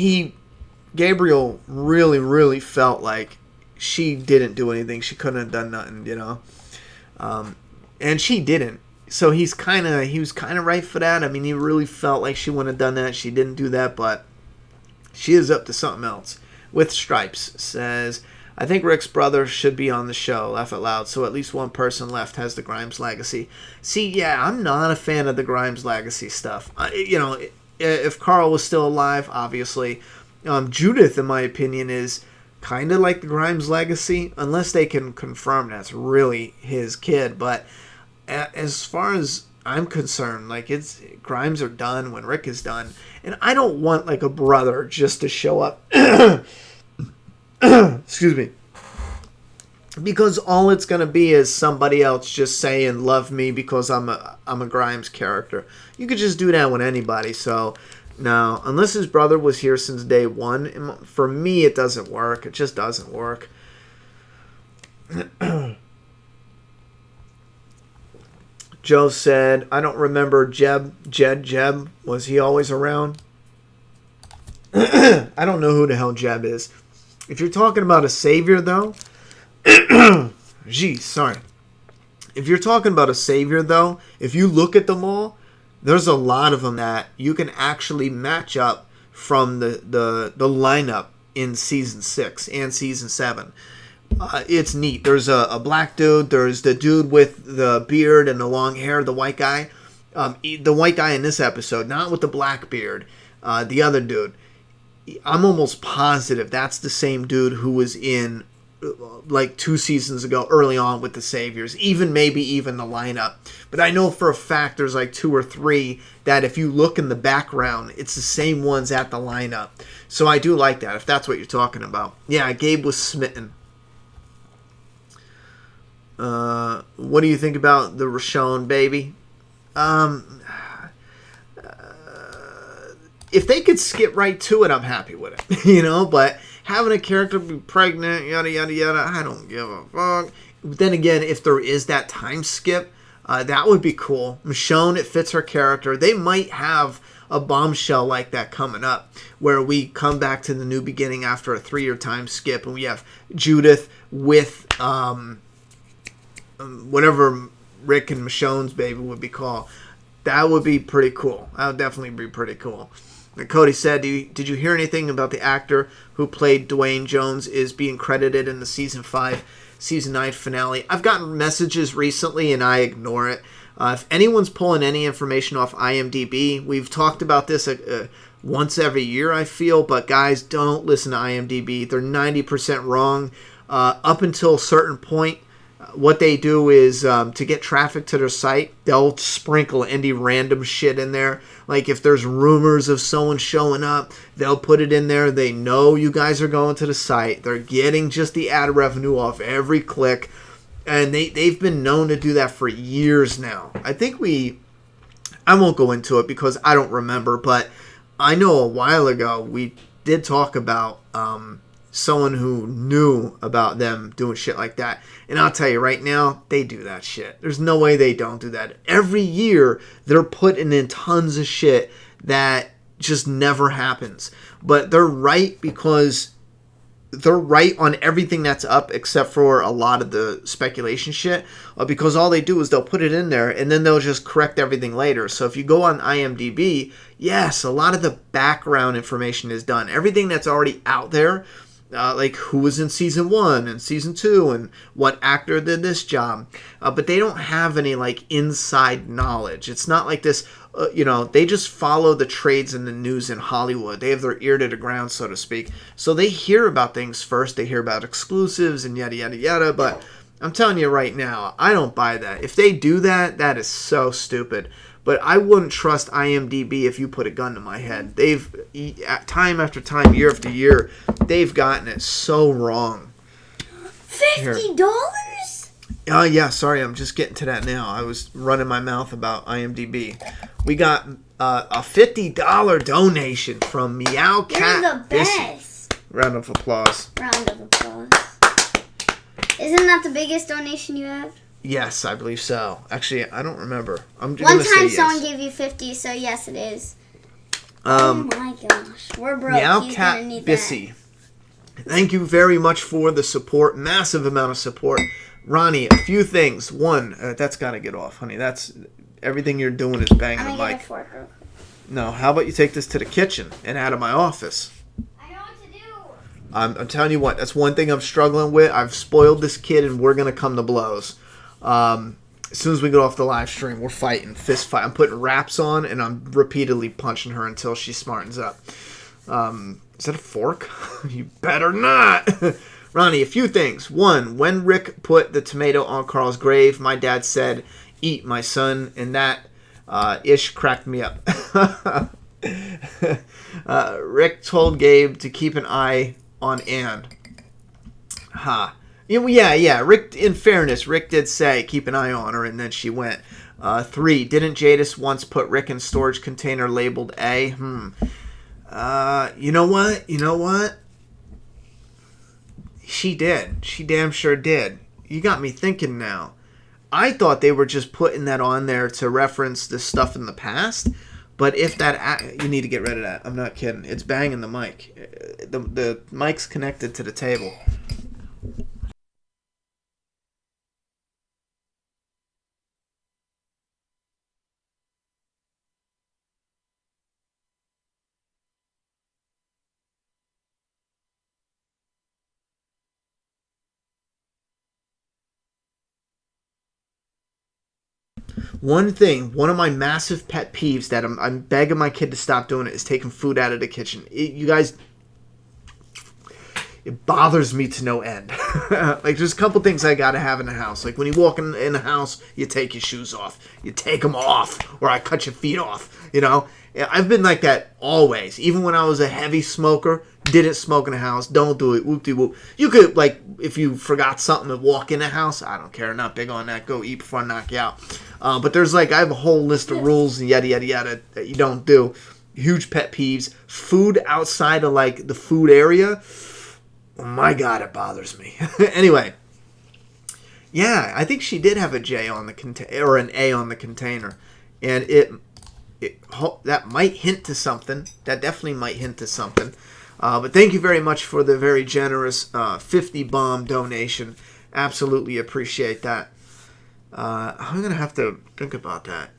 [SPEAKER 1] Gabriel really, really felt like she didn't do anything. She couldn't have done nothing, and she didn't. So he was kind of right for that. I mean, he really felt like she wouldn't have done that. She didn't do that, but she is up to something else. With Stripes says, I think Rick's brother should be on the show, laugh out loud, so at least one person left has the Grimes legacy. See, yeah, I'm not a fan of the Grimes legacy stuff. If Carl was still alive, obviously. Judith, in my opinion, is kind of like the Grimes legacy, unless they can confirm that's really his kid. But as far as I'm concerned, like, Grimes are done when Rick is done. And I don't want, like, a brother just to show up. Excuse me. Because all it's going to be is somebody else just saying, love me because I'm a Grimes character. You could just do that with anybody. So, no, unless his brother was here since day one, for me, it doesn't work. It just doesn't work. Joe said, I don't remember Jeb. Was he always around? I don't know who the hell Jeb is. If you're talking about a savior, though, sorry. If you're talking about a savior, though, if you look at them all, there's a lot of them that you can actually match up from the lineup in Season 6 and Season 7. It's neat. There's a black dude. There's the dude with the beard and the long hair, the white guy. The white guy in this episode, not with the black beard. The other dude. I'm almost positive that's the same dude who was in like 2 seasons ago, early on with the Saviors, maybe even the lineup. But I know for a fact there's like 2 or 3 that if you look in the background, it's the same ones at the lineup. So I do like that, if that's what you're talking about. Yeah, Gabe was smitten. What do you think about the Rochon baby? If they could skip right to it, I'm happy with it, but having a character be pregnant, yada, yada, yada, I don't give a fuck. But then again, if there is that time skip, that would be cool. Michonne, it fits her character. They might have a bombshell like that coming up, where we come back to the new beginning after a 3-year time skip, and we have Judith with whatever Rick and Michonne's baby would be called. That would be pretty cool. That would definitely be pretty cool. And Cody said, did you hear anything about the actor who played Dwayne Jones is being credited in the Season 5, Season 9 finale? I've gotten messages recently, and I ignore it. If anyone's pulling any information off IMDb, we've talked about this once every year, I feel, but guys, don't listen to IMDb. They're 90% wrong. Up until a certain point, what they do is, to get traffic to their site, they'll sprinkle any random shit in there. Like if there's rumors of someone showing up, they'll put it in there. They know you guys are going to the site. They're getting just the ad revenue off every click. And they've been known to do that for years now. I won't go into it because I don't remember, but I know a while ago we did talk about someone who knew about them doing shit like that. And I'll tell you right now, they do that shit. There's no way they don't do that. Every year, they're putting in tons of shit that just never happens. But they're right because they're right on everything that's up except for a lot of the speculation shit, because all they do is they'll put it in there and then they'll just correct everything later. So if you go on IMDb, yes, a lot of the background information is done. Everything that's already out there, like who was in season 1 and season 2 and what actor did this job, but they don't have any like inside knowledge. It's not like this. They just follow the trades and the news in Hollywood. They have their ear to the ground, so to speak. So they hear about things first. They hear about exclusives and yada, yada, yada. But I'm telling you right now, I don't buy that. If they do that, that is so stupid. But I wouldn't trust IMDb if you put a gun to my head. They've, time after time, year after year, they've gotten it so wrong.
[SPEAKER 2] $50?
[SPEAKER 1] Oh, yeah, sorry, I'm just getting to that now. I was running my mouth about IMDb. We got a $50 donation from Meow Cat.
[SPEAKER 2] You're the best.
[SPEAKER 1] Round of applause.
[SPEAKER 2] Round of applause. Isn't that the biggest donation you have?
[SPEAKER 1] Yes, I believe so. Actually, I don't remember.
[SPEAKER 2] One time someone gave you 50, so yes, it is. Oh my gosh, we're broke.
[SPEAKER 1] Meow
[SPEAKER 2] He's
[SPEAKER 1] Cat
[SPEAKER 2] gonna need
[SPEAKER 1] Bissy. Thank you very much for the support. Massive amount of support. Ronnie, a few things. One, that's got to get off, honey. That's everything you're doing is banging the mic.
[SPEAKER 2] Get a fork real quick.
[SPEAKER 1] No, how about you take this to the kitchen and out of my office?
[SPEAKER 2] I know what to do.
[SPEAKER 1] I'm telling you what, that's one thing I'm struggling with. I've spoiled this kid, and we're gonna come to blows. As soon as we get off the live stream, we're fighting, fist fight. I'm putting wraps on, and I'm repeatedly punching her until she smartens up. Is that a fork? You better not. Ronnie, a few things. One, when Rick put the tomato on Carl's grave, my dad said, "Eat, my son," and that ish cracked me up. Rick told Gabe to keep an eye on Ann. Ha. Yeah. Rick, in fairness, Rick did say keep an eye on her, and then she went. 3, didn't Jadis once put Rick in storage container labeled A? You know what? She did. She damn sure did. You got me thinking now. I thought they were just putting that on there to reference the stuff in the past. But if that... You need to get rid of that. I'm not kidding. It's banging the mic. The mic's connected to the table. One of my massive pet peeves that I'm begging my kid to stop doing it is taking food out of the kitchen. You guys, it bothers me to no end. Like, there's a couple things I gotta have in the house. Like, when you walk in the house, you take your shoes off. You take them off, or I cut your feet off, you know? I've been like that always. Even when I was a heavy smoker, didn't smoke in the house, don't do it, whoop-de-whoop. You could, like, if you forgot something to walk in the house, I don't care, not big on that, go eat before I knock you out. But there's, like, I have a whole list of rules and yada, yada, yada that you don't do. Huge pet peeves. Food outside of, like, the food area, oh my God, it bothers me. Anyway, yeah, I think she did have a J on the container, or an A on the container. And that might hint to something. That definitely might hint to something. But thank you very much for the very generous 50 bomb donation. Absolutely appreciate that. I'm going to have to think about that.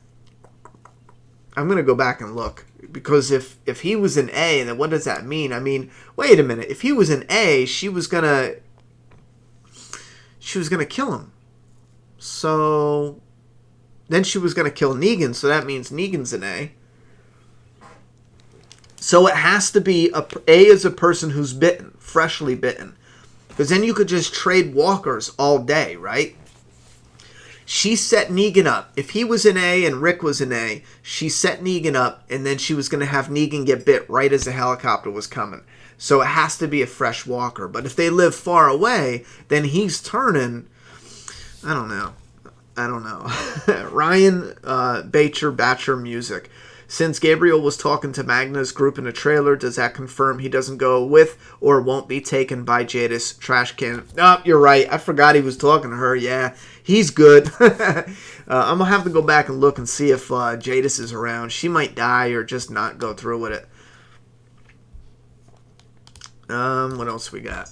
[SPEAKER 1] I'm going to go back and look. Because if he was an A, then what does that mean? I mean, wait a minute. If he was an A, she was going to kill him. So then she was going to kill Negan. So that means Negan's an A. So it has to be A is a person who's bitten, freshly bitten. Because then you could just trade walkers all day, right? She set Negan up. If he was an A and Rick was an A, she set Negan up, and then she was going to have Negan get bit right as the helicopter was coming. So it has to be a fresh walker. But if they live far away, then he's turning... I don't know. Ryan Batcher Music. Since Gabriel was talking to Magna's group in a trailer, does that confirm he doesn't go with or won't be taken by Jadis trash can? Oh, you're right. I forgot he was talking to her. Yeah, he's good. I'm going to have to go back and look and see if Jadis is around. She might die or just not go through with it. What else we got?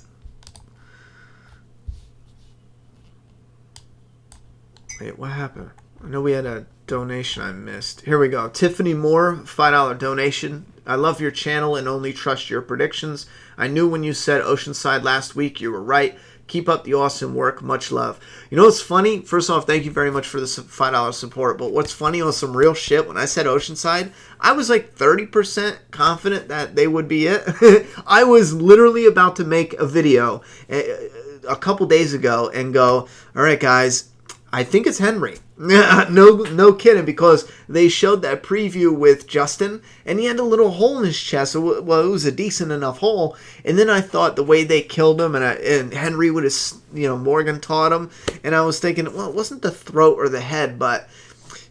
[SPEAKER 1] Wait, what happened? I know we had a donation I missed. Here we go. Tiffany Moore, $5 donation. I love your channel and only trust your predictions. I knew when you said Oceanside last week you were right. Keep up the awesome work. Much love. You know what's funny? First off, thank you very much for the $5 support. But what's funny on some real shit, when I said Oceanside, I was like 30% confident that they would be it. I was literally about to make a video a couple days ago and go, all right, guys, I think it's Henry. No kidding, because they showed that preview with Justin, and he had a little hole in his chest. Well, it was a decent enough hole. And then I thought the way they killed him, and Henry would have, Morgan taught him, and I was thinking, well, it wasn't the throat or the head, but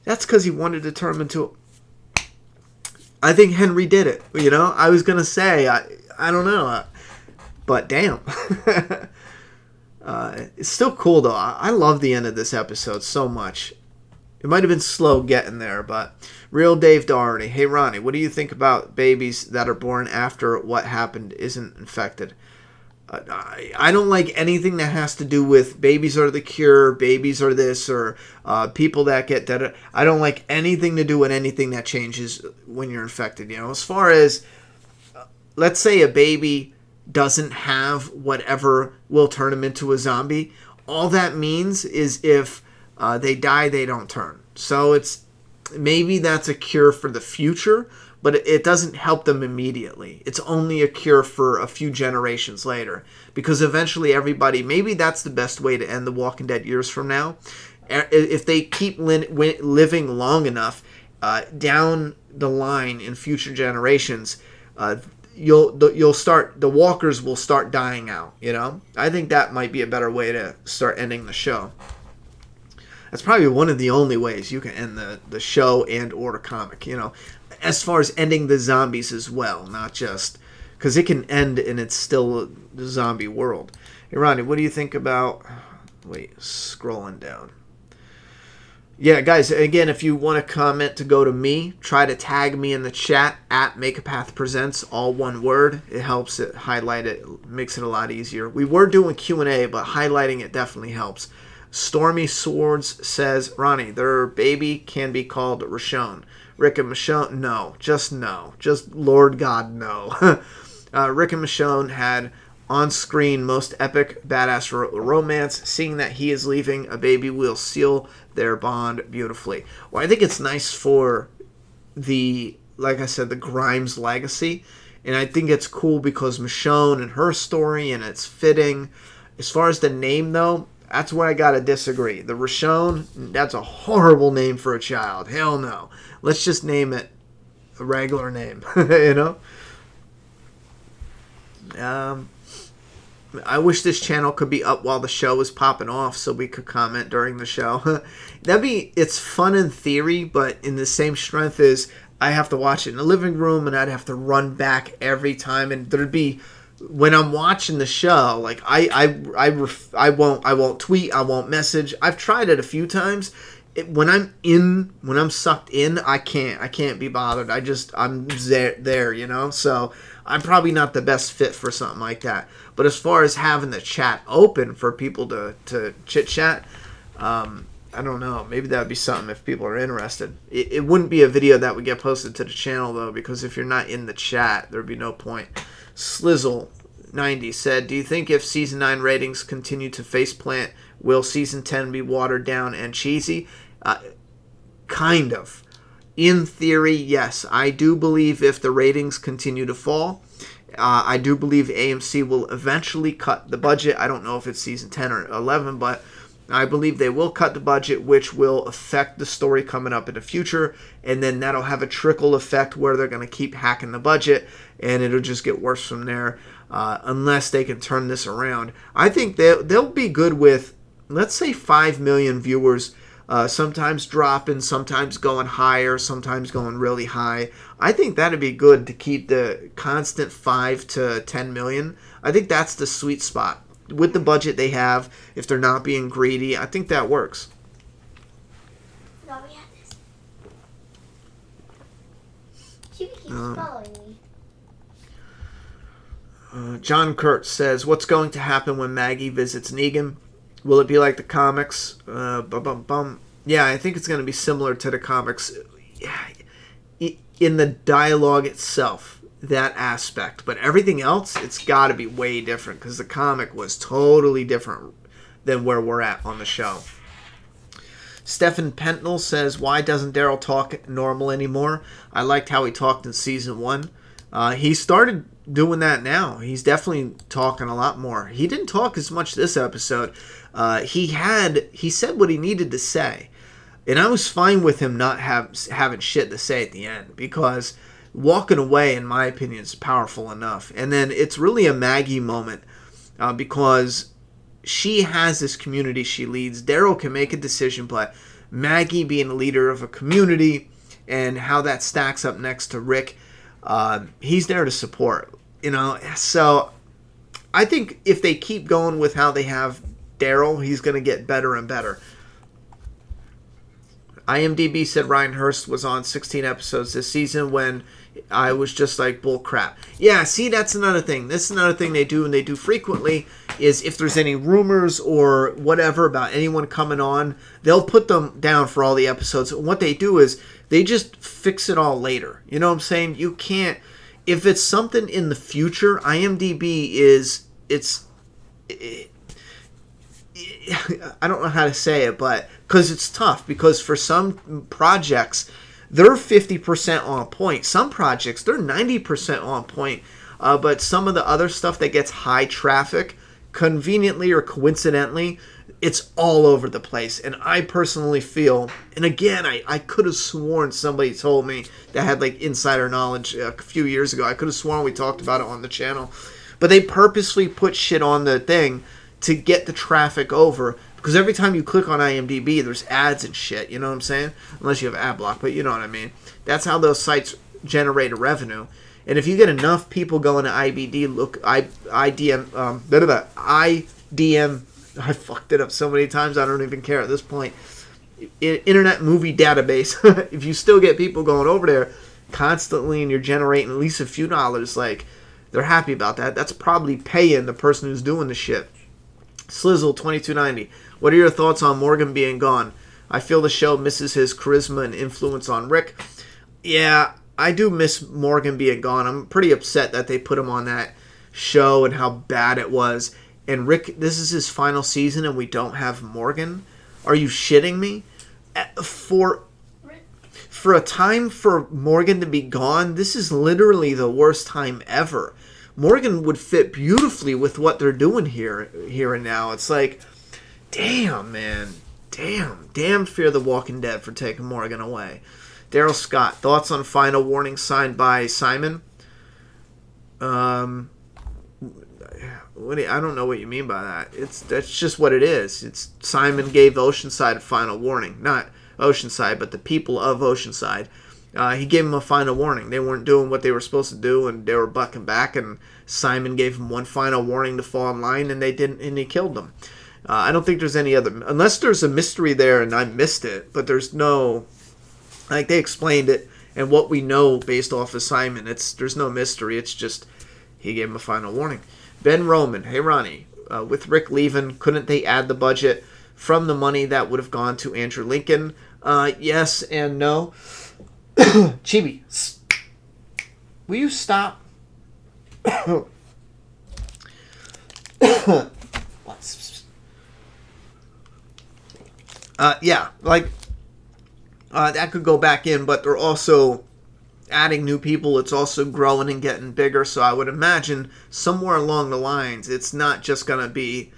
[SPEAKER 1] that's because he wanted to turn him into. I think Henry did it. I was gonna say, I don't know, but damn. It's still cool though. I love the end of this episode so much. It might have been slow getting there, but Real Dave Doherty. Hey Ronnie, what do you think about babies that are born after what happened isn't infected? I don't like anything that has to do with babies are the cure, babies are this, or people that get dead. I don't like anything to do with anything that changes when you're infected. As far as, let's say a baby doesn't have whatever will turn him into a zombie, all that means is if they die, they don't turn. So maybe that's a cure for the future, but it doesn't help them immediately. It's only a cure for a few generations later, because eventually everybody, maybe that's the best way to end the Walking Dead years from now. If they keep living long enough, down the line in future generations, the walkers will start dying out. I think that might be a better way to start ending the show. That's probably one of the only ways you can end the show and or the comic, as far as ending the zombies as well, not just because it can end and it's still the zombie world. Hey Ronnie, what do you think about, scrolling down. Yeah, guys, again, if you want to comment to go to me, try to tag me in the chat at Make-A-Path Presents, all one word. It helps it highlight it, makes it a lot easier. We were doing Q&A, but highlighting it definitely helps. Stormy Swords says, Ronnie, their baby can be called Rashon. Rick and Michonne, no. Just Lord God, no. Rick and Michonne had on-screen most epic badass romance. Seeing that he is leaving, a baby will seal their bond beautifully. Well, I think it's nice for like I said, the Grimes legacy. And I think it's cool because Michonne and her story, and it's fitting. As far as the name, though, that's where I gotta disagree. The Rashon, that's a horrible name for a child. Hell no. Let's just name it a regular name, I wish this channel could be up while the show is popping off so we could comment during the show. It's fun in theory, but in the same strength as I have to watch it in the living room and I'd have to run back every time, and there'd be, when I'm watching the show, like I won't tweet, I won't message. I've tried it a few times. When I'm sucked in, I can't be bothered. I'm there, So I'm probably not the best fit for something like that. But as far as having the chat open for people to chit chat, I don't know. Maybe that would be something if people are interested. It wouldn't be a video that would get posted to the channel though, because if you're not in the chat, there'd be no point. Slizzle90 said, do you think if Season 9 ratings continue to faceplant, will Season 10 be watered down and cheesy? Kind of. In theory, yes. I do believe if the ratings continue to fall, I do believe AMC will eventually cut the budget. I don't know if it's Season 10 or 11, but I believe they will cut the budget, which will affect the story coming up in the future, and then that'll have a trickle effect where they're going to keep hacking the budget, and it'll just get worse from there, unless they can turn this around. I think they'll be good with, let's say, 5 million viewers, sometimes dropping, sometimes going higher, sometimes going really high. I think that'd be good to keep the constant 5 to 10 million. I think that's the sweet spot. With the budget they have, if they're not being greedy, I think that works.
[SPEAKER 2] No, we have this. She keeps following me.
[SPEAKER 1] John Kurtz says, what's going to happen when Maggie visits Negan? Will it be like the comics? Yeah, I think it's going to be similar to the comics in the dialogue itself, that aspect. But everything else, it's got to be way different because the comic was totally different than where we're at on the show. Stephen Pentnell says, why doesn't Daryl talk normal anymore? I liked how he talked in season 1. He started doing that now. He's definitely talking a lot more. He didn't talk as much this episode. He said what he needed to say. And I was fine with him not having shit to say at the end, because walking away, in my opinion, is powerful enough. And then it's really a Maggie moment, because she has this community she leads. Daryl can make a decision, but Maggie being a leader of a community and how that stacks up next to Rick, he's there to support. So I think if they keep going with how they have Daryl, he's going to get better and better. IMDb said Ryan Hurst was on 16 episodes this season when I was just like, bull crap. Yeah, see, that's another thing. This is another thing they do, and they do frequently, is if there's any rumors or whatever about anyone coming on, they'll put them down for all the episodes. And what they do is they just fix it all later. You know what I'm saying? You can't... If it's something in the future, IMDb I don't know how to say it, but because it's tough, because for some projects they're 50% on point, some projects they're 90% on point, but some of the other stuff that gets high traffic, conveniently or coincidentally, it's all over the place. And I personally feel, and again, I could have sworn somebody told me that had like insider knowledge a few years ago. I could have sworn we talked about it on the channel, but they purposely put shit on the thing to get the traffic over, because every time you click on IMDb, there's ads and shit, you know what I'm saying? Unless you have ad block, but you know what I mean. That's how those sites generate a revenue. And if you get enough people going to IDM, I fucked it up so many times, I don't even care at this point. Internet Movie Database, if you still get people going over there constantly and you're generating at least a few dollars, like, they're happy about that. That's probably paying the person who's doing the shit. Slizzle 2290. What are your thoughts on Morgan being gone? I feel the show misses his charisma and influence on Rick. Yeah, I do miss Morgan being gone. I'm pretty upset that they put him on that show and how bad it was. And Rick, this is his final season and we don't have Morgan? Are you shitting me? For a time for Morgan to be gone, this is literally the worst time ever. Morgan would fit beautifully with what they're doing here and now. It's like, damn, man. Damn Fear the Walking Dead for taking Morgan away. Daryl Scott, thoughts on final warning signed by Simon? I don't know what you mean by that. That's just what it is. It's Simon gave Oceanside a final warning. Not Oceanside, but the people of Oceanside. He gave them a final warning. They weren't doing what they were supposed to do, and they were bucking back, and Simon gave them one final warning to fall in line, and they didn't, and he killed them. I don't think there's any other... Unless there's a mystery there, and I missed it, but there's no... Like, they explained it, and what we know based off of Simon, there's no mystery. It's just he gave him a final warning. Ben Roman, hey Ronnie, with Rick leaving, couldn't they add the budget from the money that would have gone to Andrew Lincoln? Yes and no. Chibi, will you stop? Yeah, like, that could go back in, but they're also adding new people. It's also growing and getting bigger, so I would imagine somewhere along the lines, it's not just going to be...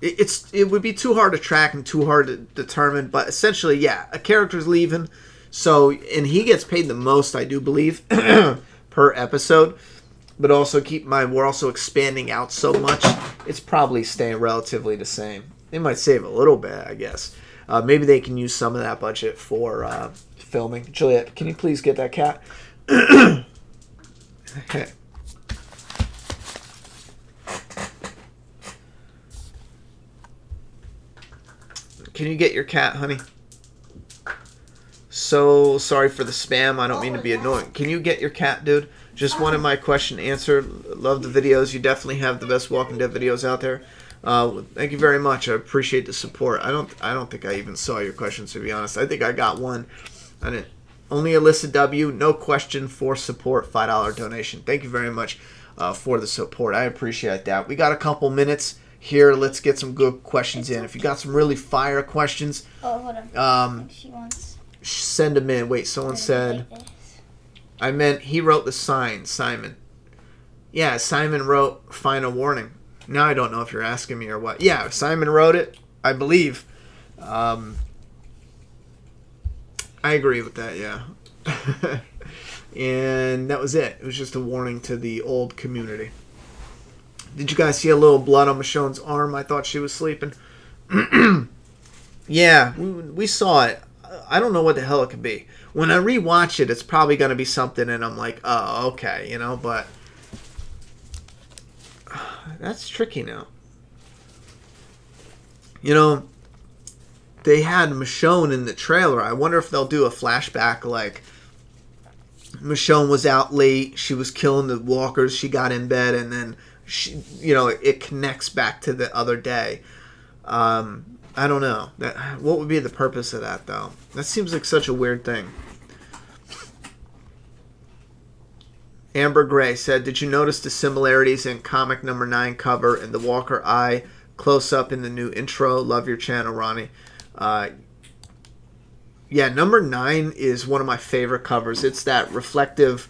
[SPEAKER 1] It would be too hard to track and too hard to determine, but essentially, yeah, a character's leaving, so, and he gets paid the most, I do believe, per episode, but also keep in mind, we're also expanding out so much, it's probably staying relatively the same. They might save a little bit, I guess. Maybe they can use some of that budget for filming. Juliet, can you please get that cat? Okay. Can you get your cat, honey? So sorry for the spam. I don't mean to be annoying. Can you get your cat, dude? Just wanted my question answered. Love the videos. You definitely have the best Walking Dead videos out there. Thank you very much. I appreciate the support. I don't think I even saw your questions, to be honest. I think I got one. I didn't. Only Alyssa W. No question for support. $5 donation. Thank you very much for the support. I appreciate that. We got a couple minutes here. Let's get some good questions in. If you got some really fire questions,
[SPEAKER 2] hold on. She wants.
[SPEAKER 1] Send them in. Wait, someone said. I meant he wrote the sign, Simon. Yeah, Simon wrote Final Warning. Now I don't know if you're asking me or what. Yeah, Simon wrote it, I believe. I agree with that, yeah. And that was it. It was just a warning to the old community. Did you guys see a little blood on Michonne's arm? I thought she was sleeping. Yeah, we saw it. I don't know what the hell it could be. When I rewatch it, it's probably going to be something, and I'm like, oh, okay, but... That's tricky now. They had Michonne in the trailer. I wonder if they'll do a flashback like Michonne was out late, she was killing the walkers, she got in bed, and then it connects back to the other day. I don't know. What would be the purpose of that, though? That seems like such a weird thing. Amber Gray said, did you notice the similarities in comic number 9 cover and the Walker eye close up in the new intro? Love your channel, Ronnie. Yeah, number 9 is one of my favorite covers. It's that reflective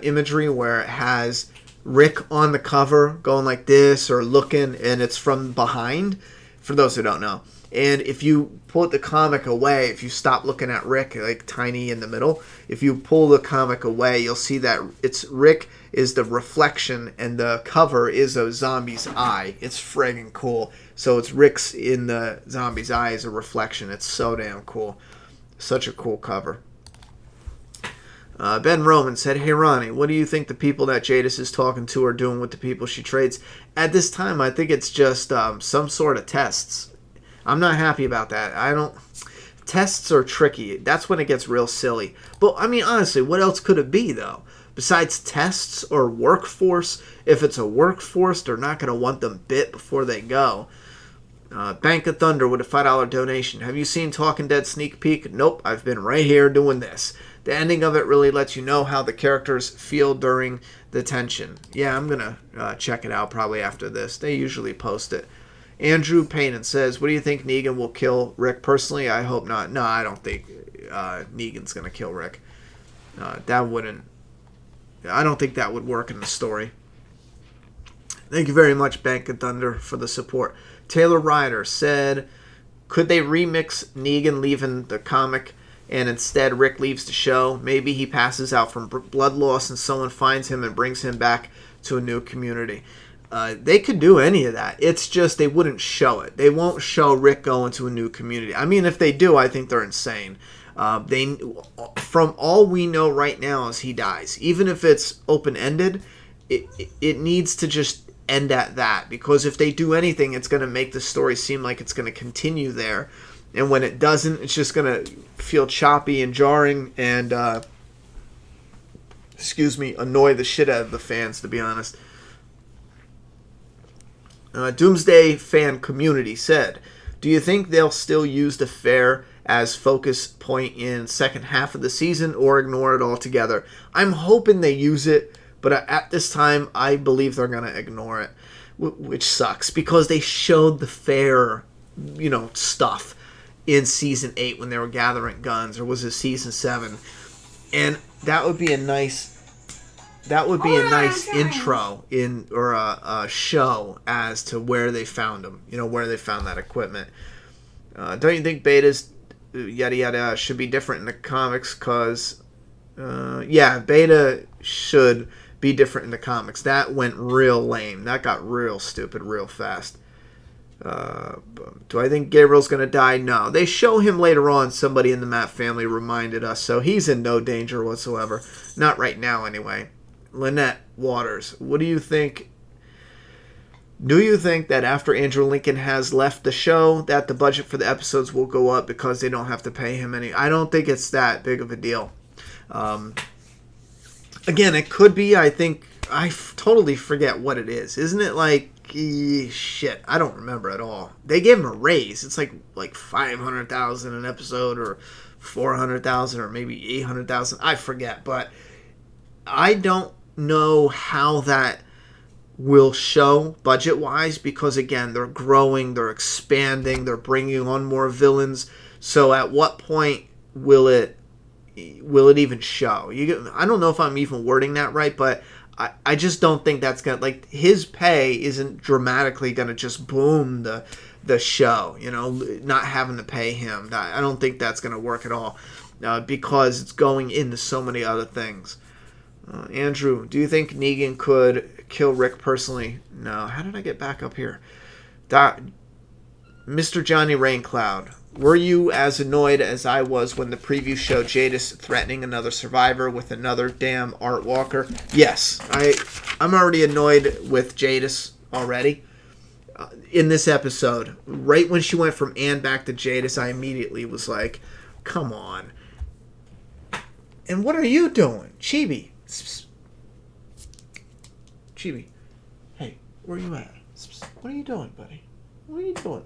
[SPEAKER 1] imagery where it has Rick on the cover going like this or looking, and it's from behind, for those who don't know. And if you pull the comic away, if you stop looking at Rick, like tiny in the middle, if you pull the comic away, you'll see that Rick is the reflection and the cover is a zombie's eye. It's friggin' cool. So it's Rick's in the zombie's eye as a reflection. It's so damn cool. Such a cool cover. Ben Roman said, hey Ronnie, what do you think the people that Jadis is talking to are doing with the people she trades? At this time, I think it's just some sort of tests. I'm not happy about that. Tests are tricky. That's when it gets real silly. But, I mean, honestly, what else could it be, though? Besides tests or workforce, if it's a workforce, they're not going to want them bit before they go. Bank of Thunder with a $5 donation. Have you seen Talking Dead sneak peek? Nope, I've been right here doing this. The ending of it really lets you know how the characters feel during the tension. Yeah, I'm going to check it out probably after this. They usually post it. Andrew Payton says, what do you think Negan will kill Rick? Personally, I hope not. No, I don't think Negan's going to kill Rick. I don't think that would work in the story. Thank you very much, Bank of Thunder, for the support. Taylor Ryder said, could they remix Negan leaving the comic and instead Rick leaves the show? Maybe he passes out from blood loss and someone finds him and brings him back to a new community. They could do any of that. It's just they wouldn't show it. They won't show Rick going to a new community. I mean, if they do, I think they're insane. From all we know right now is he dies. Even if it's open-ended, it needs to just end at that. Because if they do anything, it's going to make the story seem like it's going to continue there. And when it doesn't, it's just going to feel choppy and jarring and, annoy the shit out of the fans, to be honest. Doomsday Fan Community said, do you think they'll still use the fair as focus point in second half of the season or ignore it altogether? I'm hoping they use it, but at this time, I believe they're going to ignore it, which sucks because they showed the fair, stuff in season 8 when they were gathering guns, or was it season 7? And that would be a nice intro or a show as to where they found them, where they found that equipment. Don't you think Beta's yada yada should be different in the comics? Because, Beta should be different in the comics. That went real lame. That got real stupid real fast. Do I think Gabriel's going to die? No. They show him later on. Somebody in the Matt family reminded us, so he's in no danger whatsoever. Not right now, anyway. Lynette Waters, what do you think? Do you think that after Andrew Lincoln has left the show that the budget for the episodes will go up because they don't have to pay him any? I don't think it's that big of a deal. Again, it could be. I think I totally forget what it is. Isn't it like shit, I don't remember at all. They gave him a raise. It's like $500,000 an episode, or $400,000, or maybe $800,000. I forget, but I don't know how that will show budget-wise, because again, they're growing, they're expanding, they're bringing on more villains. So at what point will it even show? I don't know if I'm even wording that right, but I just don't think that's gonna, like, his pay isn't dramatically gonna just boom the show, not having to pay him. I don't think that's gonna work at all, because it's going into so many other things. Andrew, do you think Negan could kill Rick personally? No. How did I get back up here? Mr. Johnny Raincloud, were you as annoyed as I was when the preview showed Jadis threatening another survivor with another damn Art Walker? Yes. I'm already annoyed with Jadis already. In this episode, right when she went from Anne back to Jadis, I immediately was like, come on. And what are you doing? Chibi. Chibi. Hey, where are you at? What are you doing, buddy? What are you doing?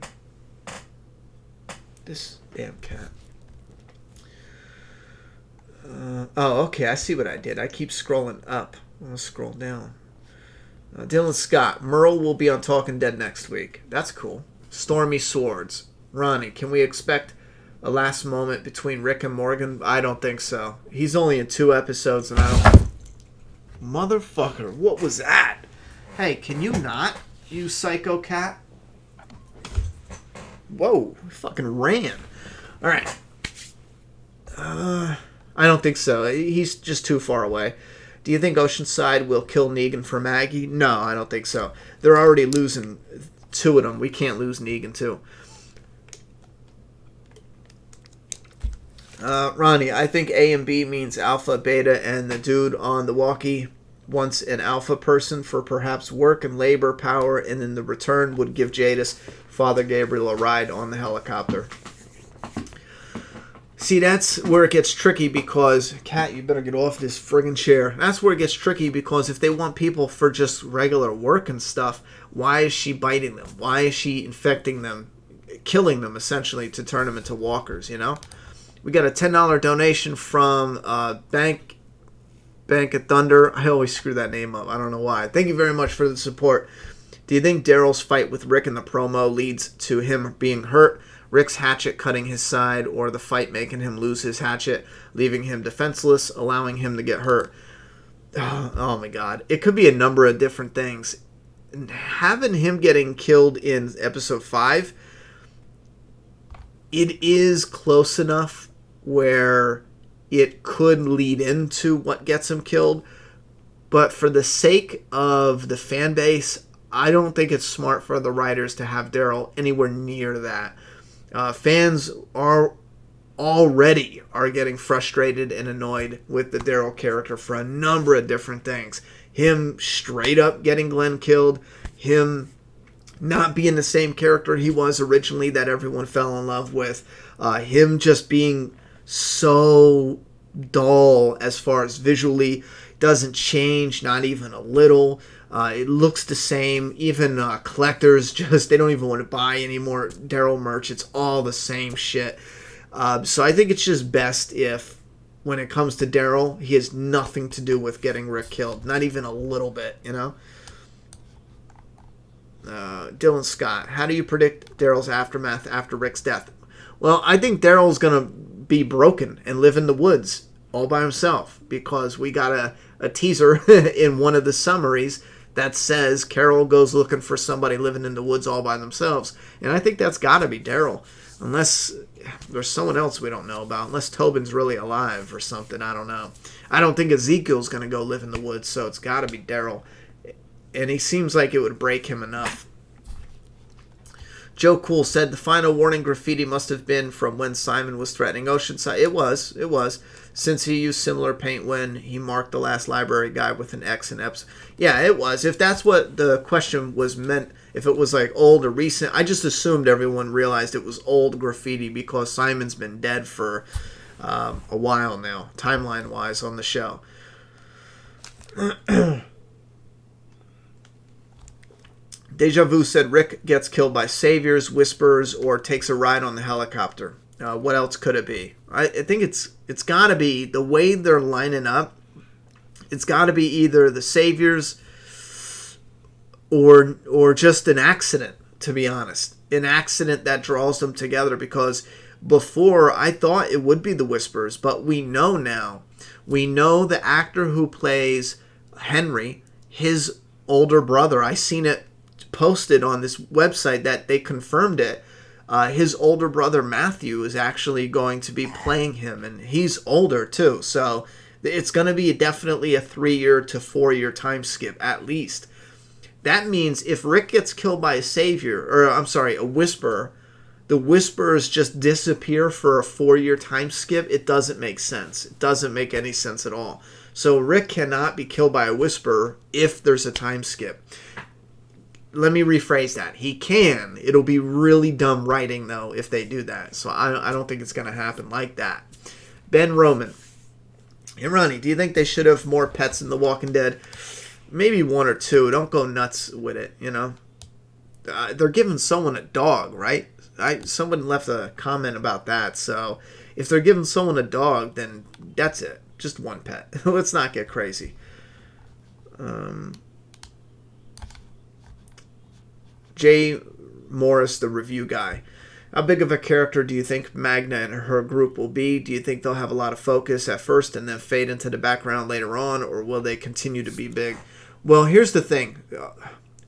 [SPEAKER 1] This damn cat. Oh, okay. I see what I did. I keep scrolling up. I'm going to scroll down. Dylan Scott. Merle will be on Talking Dead next week. That's cool. Stormy Swords. Ronnie, can we expect a last moment between Rick and Morgan? I don't think so. He's only in 2 episodes, and I don't... Motherfucker, what was that? Hey, can you not, you psycho cat? Whoa, he fucking ran. Alright. I don't think so. He's just too far away. Do you think Oceanside will kill Negan for Maggie? No, I don't think so. They're already losing 2 of them. We can't lose Negan too. Ronnie, I think A and B means Alpha, Beta, and the dude on the walkie wants an Alpha person for perhaps work and labor power, and in the return would give Jadis, Father Gabriel, a ride on the helicopter. See, that's where it gets tricky, because, Cat, you better get off this friggin' chair. That's where it gets tricky, because if they want people for just regular work and stuff, why is she biting them? Why is she infecting them, killing them, essentially, to turn them into walkers, We got a $10 donation from Bank of Thunder. I always screw that name up. I don't know why. Thank you very much for the support. Do you think Daryl's fight with Rick in the promo leads to him being hurt, Rick's hatchet cutting his side, or the fight making him lose his hatchet, leaving him defenseless, allowing him to get hurt? Oh my God. It could be a number of different things. And having him getting killed in episode 5, it is close enough where it could lead into what gets him killed, but for the sake of the fan base, I don't think it's smart for the writers to have Daryl anywhere near that. Fans are getting frustrated and annoyed with the Daryl character for a number of different things. Him straight up getting Glenn killed, him not being the same character he was originally that everyone fell in love with, him just being so dull as far as visually, doesn't change, not even a little. It looks the same. Even collectors they don't even want to buy any more Daryl merch. It's all the same shit. So I think it's just best if, when it comes to Daryl, he has nothing to do with getting Rick killed. Not even a little bit, Dylan Scott, how do you predict Daryl's aftermath after Rick's death? Well, I think Daryl's going to be broken and live in the woods all by himself, because we got a teaser in one of the summaries that says Carol goes looking for somebody living in the woods all by themselves. And I think that's got to be Daryl, unless there's someone else we don't know about, unless Tobin's really alive or something. I don't know. I don't think Ezekiel's going to go live in the woods, so it's got to be Daryl. And he seems like it would break him enough. Joe Cool said the final warning graffiti must have been from when Simon was threatening Oceanside. It was, since he used similar paint when he marked the last library guy with an X and Epps. Yeah, it was. If that's what the question was meant, if it was like old or recent, I just assumed everyone realized it was old graffiti because Simon's been dead for a while now, timeline-wise, on the show. Deja Vu said Rick gets killed by saviors, whispers, or takes a ride on the helicopter. What else could it be? I think it's got to be the way they're lining up. It's got to be either the saviors or just an accident, to be honest. An accident that draws them together, because before I thought it would be the Whispers, but we know now. We know the actor who plays Henry, his older brother. I seen it posted on this website that they confirmed it. His older brother Matthew is actually going to be playing him, and he's older too. So it's going to be definitely a 3-year to 4-year time skip at least. That means if Rick gets killed by a savior, or I'm sorry, a whisperer, the Whisperers just disappear for a 4-year time skip. It doesn't make sense. It doesn't make any sense at all. So Rick cannot be killed by a Whisperer if there's a time skip. Let me rephrase that. He can. It'll be really dumb writing, though, if they do that. So I don't think it's going to happen like that. Ben Roman. Hey, Ronnie, do you think they should have more pets in The Walking Dead? Maybe 1 or 2. Don't go nuts with it, you know. They're giving someone a dog, right? Someone left a comment about that. So if they're giving someone a dog, then that's it. Just 1 pet. Let's not get crazy. Jay Morris, the review guy. How big of a character do you think Magna and her group will be? Do you think they'll have a lot of focus at first and then fade into the background later on, or will they continue to be big? Well, here's the thing.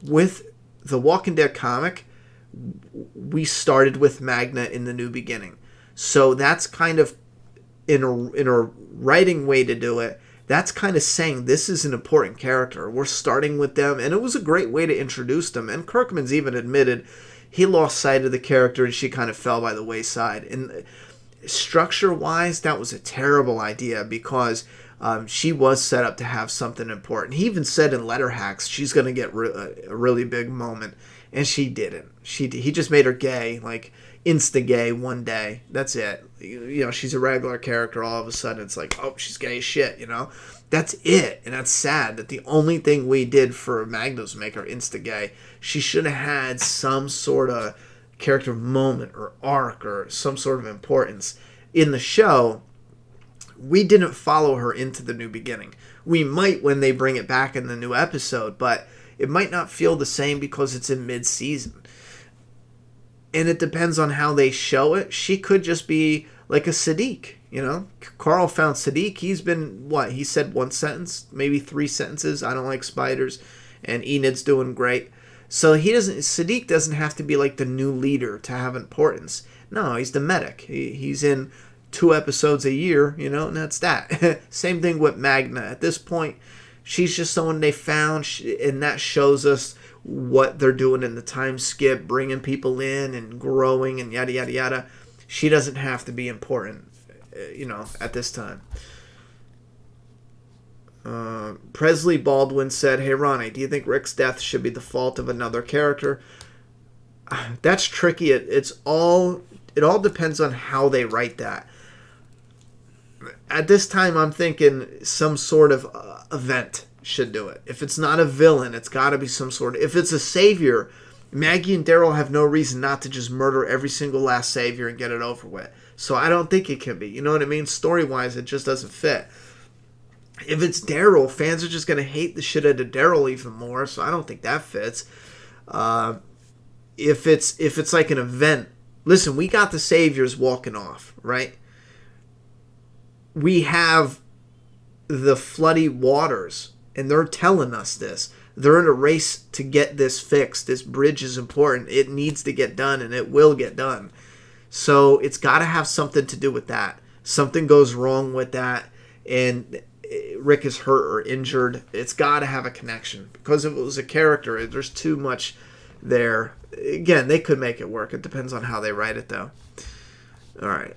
[SPEAKER 1] With the Walking Dead comic, we started with Magna in the New Beginning. So that's kind of, in a writing way to do it, that's kind of saying this is an important character. We're starting with them, and it was a great way to introduce them. And Kirkman's even admitted he lost sight of the character and she kind of fell by the wayside. And structure-wise, that was a terrible idea, because she was set up to have something important. He even said in Letter Hacks she's going to get a really big moment, and she didn't. He just made her gay, like insta-gay one day. That's it. You know, she's a regular character. All of a sudden, it's like, oh, she's gay as shit, you know? That's it. And that's sad that the only thing we did for Magna was make her insta-gay. She should have had some sort of character moment or arc or some sort of importance. In the show, we didn't follow her into the New Beginning. We might when they bring it back in the new episode, but it might not feel the same because it's in mid-season. And it depends on how they show it. She could just be like a Siddiq, you know? Carl found Siddiq. He's been, he said 1 sentence, maybe 3 sentences. I don't like spiders. And Enid's doing great. So Siddiq doesn't have to be like the new leader to have importance. No, he's the medic. He's in 2 episodes a year, you know, and that's that. Same thing with Magna. At this point, she's just someone they found, and that shows us what they're doing in the time skip, bringing people in and growing and yada, yada, yada. She doesn't have to be important, you know, at this time. Presley Baldwin said, hey, Ronnie, do you think Rick's death should be the fault of another character? That's tricky. It all depends on how they write that. At this time, I'm thinking some sort of event should do it. If it's not a villain, it's got to be some sort of... If it's a savior, Maggie and Daryl have no reason not to just murder every single last savior and get it over with. So I don't think it can be. You know what I mean? Story-wise, it just doesn't fit. If it's Daryl, fans are just going to hate the shit out of Daryl even more, so I don't think that fits. If it's like an event... Listen, we got the saviors walking off, right? We have the floody waters, and they're telling us this. They're in a race to get this fixed. This bridge is important. It needs to get done, and it will get done. So it's got to have something to do with that. Something goes wrong with that, and Rick is hurt or injured. It's got to have a connection. Because if it was a character, there's too much there. Again, they could make it work. It depends on how they write it, though. All right.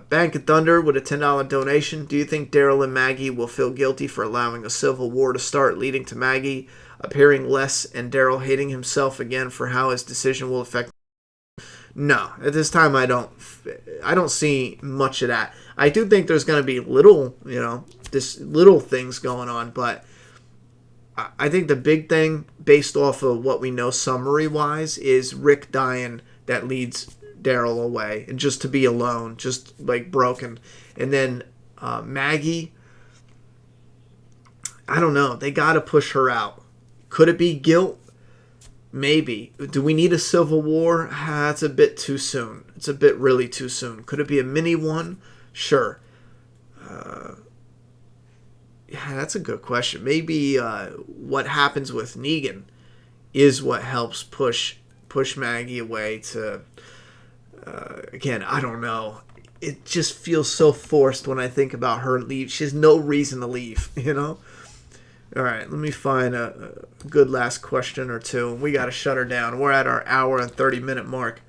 [SPEAKER 1] Bank of Thunder with a $10 donation. Do you think Daryl and Maggie will feel guilty for allowing a civil war to start, leading to Maggie appearing less and Daryl hating himself again for how his decision will affect? No, at this time I don't see much of that. I do think there's going to be little things going on, but I think the big thing, based off of what we know summary-wise, is Rick dying that leads Daryl away. And just to be alone, just, like, broken. And then Maggie, I don't know. They got to push her out. Could it be guilt? Maybe. Do we need a civil war? That's a bit too soon. It's a bit really too soon. Could it be a mini one? Sure. Yeah, that's a good question. Maybe what happens with Negan is what helps push Maggie away to... again, I don't know. It just feels so forced when I think about her leave. She has no reason to leave, you know? All right, let me find a good last question or two. We got to shut her down. We're at our hour and 30-minute mark.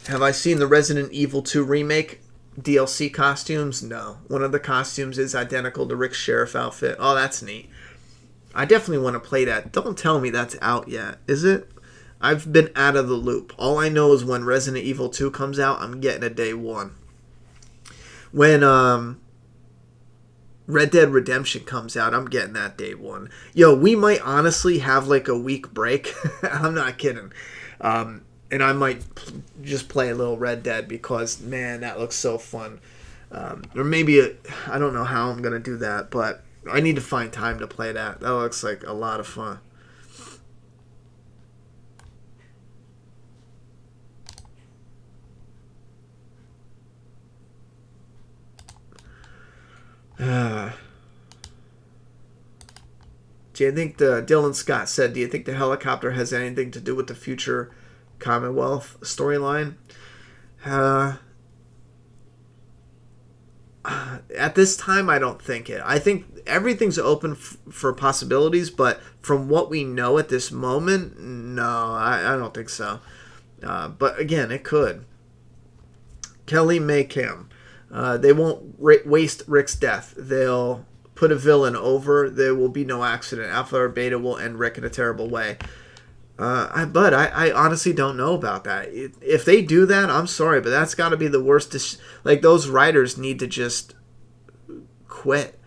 [SPEAKER 1] Have I seen the Resident Evil 2 remake DLC costumes? No. One of the costumes is identical to Rick's sheriff outfit. Oh, that's neat. I definitely want to play that. Don't tell me that's out yet, is it? I've been out of the loop. All I know is when Resident Evil 2 comes out, I'm getting a day one. When Red Dead Redemption comes out, I'm getting that day one. Yo, we might honestly have like a week break. I'm not kidding. And I might just play a little Red Dead because, man, that looks so fun. Or maybe, I don't know how I'm going to do that, but I need to find time to play that. That looks like a lot of fun. Do you think Dylan Scott said, do you think the helicopter has anything to do with the future Commonwealth storyline? At this time, I don't think it. I think everything's open for possibilities, but from what we know at this moment, no, I don't think so. But again, it could. Kelly May Kim. They won't waste Rick's death. They'll put a villain over. There will be no accident. Alpha or Beta will end Rick in a terrible way. But I honestly don't know about that. If they do that, I'm sorry, but that's got to be the worst. Like, those writers need to just quit.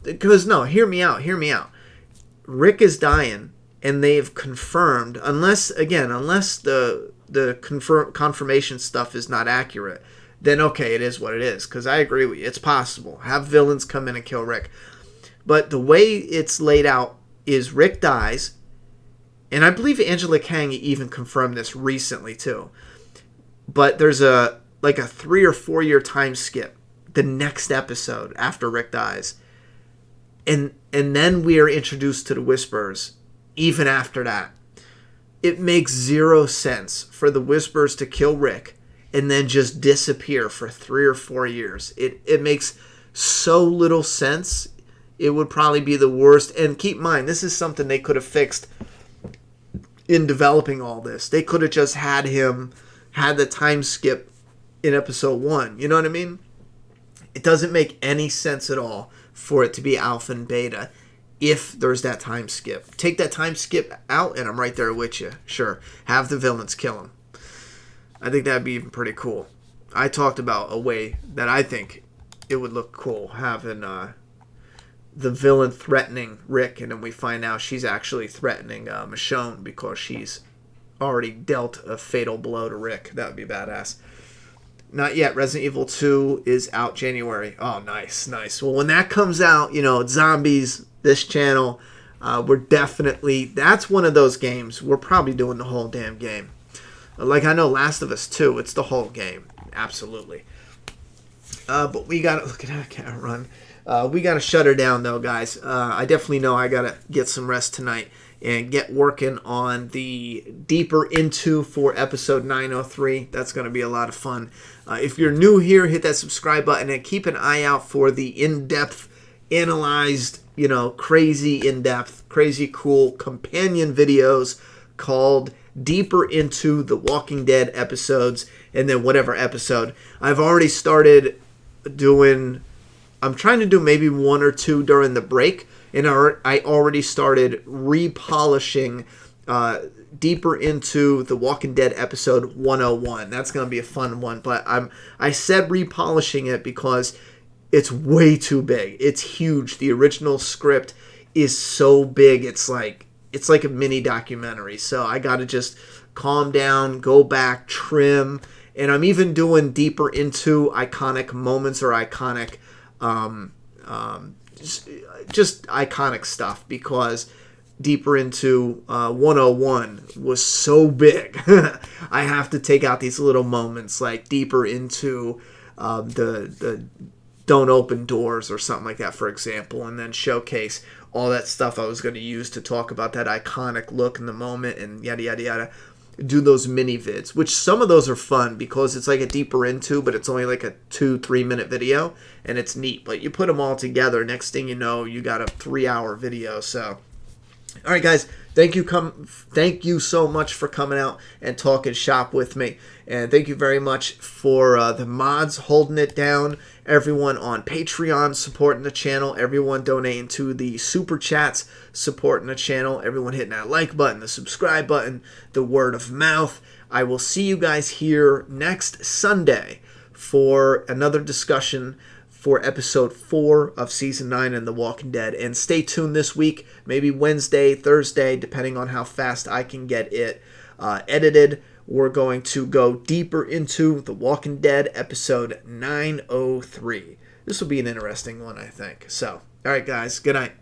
[SPEAKER 1] Because, no, hear me out. Rick is dying, and they've confirmed, unless the confirmation stuff is not accurate, then okay, it is what it is. Because I agree with you. It's possible. Have villains come in and kill Rick. But the way it's laid out is Rick dies, and I believe Angela Kang even confirmed this recently too. But there's a 3 or 4 year time skip the next episode after Rick dies. And then we are introduced to the Whisperers even after that. It makes zero sense for the Whisperers to kill Rick and then just disappear for 3 or 4 years. It makes so little sense. It would probably be the worst. And keep in mind, this is something they could have fixed in developing all this. They could have just had the time skip in episode 1. You know what I mean? It doesn't make any sense at all for it to be Alpha and Beta if there's that time skip. Take that time skip out and I'm right there with you. Sure. Have the villains kill him. I think that'd be even pretty cool. I talked about a way that I think it would look cool, having the villain threatening Rick, and then we find out she's actually threatening Michonne because she's already dealt a fatal blow to Rick. That would be badass. Not yet. Resident Evil 2 is out January. Oh, nice. Well, when that comes out, zombies, this channel, that's one of those games. We're probably doing the whole damn game. Like I know Last of Us 2, it's the whole game. Absolutely. But we got to, look at that, I can't run. We got to shut her down, though, guys. I definitely know I got to get some rest tonight and get working on the Deeper Into for episode 903. That's going to be a lot of fun. If you're new here, hit that subscribe button and keep an eye out for the in-depth, analyzed, crazy in-depth, crazy cool companion videos called Deeper Into the Walking Dead episodes, and then whatever episode. I've already started doing... I'm trying to do maybe 1 or 2 during the break, and I already started repolishing Deeper Into the Walking Dead episode 101. That's going to be a fun one, but I said repolishing it because It's way too big. It's huge. The original script is so big. It's like a mini documentary. So I got to just calm down, go back, trim, and I'm even doing deeper into iconic moments or iconic, just iconic stuff, because deeper into 101 was so big. I have to take out these little moments, like deeper into the Don't Open Doors or something like that, for example, and then showcase all that stuff I was going to use to talk about that iconic look in the moment and yada yada yada. Do those mini vids, which some of those are fun because it's like a deeper into, but it's only like a 2-3 minute video, and it's neat. But you put them all together, next thing you know, you got a 3-hour video. So all right, guys, thank you so much for coming out and talking shop with me. And thank you very much for the mods holding it down, everyone on Patreon supporting the channel, everyone donating to the Super Chats supporting the channel, everyone hitting that like button, the subscribe button, the word of mouth. I will see you guys here next Sunday for another discussion for episode 4 of season 9 in The Walking Dead. And stay tuned this week, maybe Wednesday, Thursday, depending on how fast I can get it edited. We're going to go deeper into The Walking Dead episode 903. This will be an interesting one, I think. So, all right, guys, good night.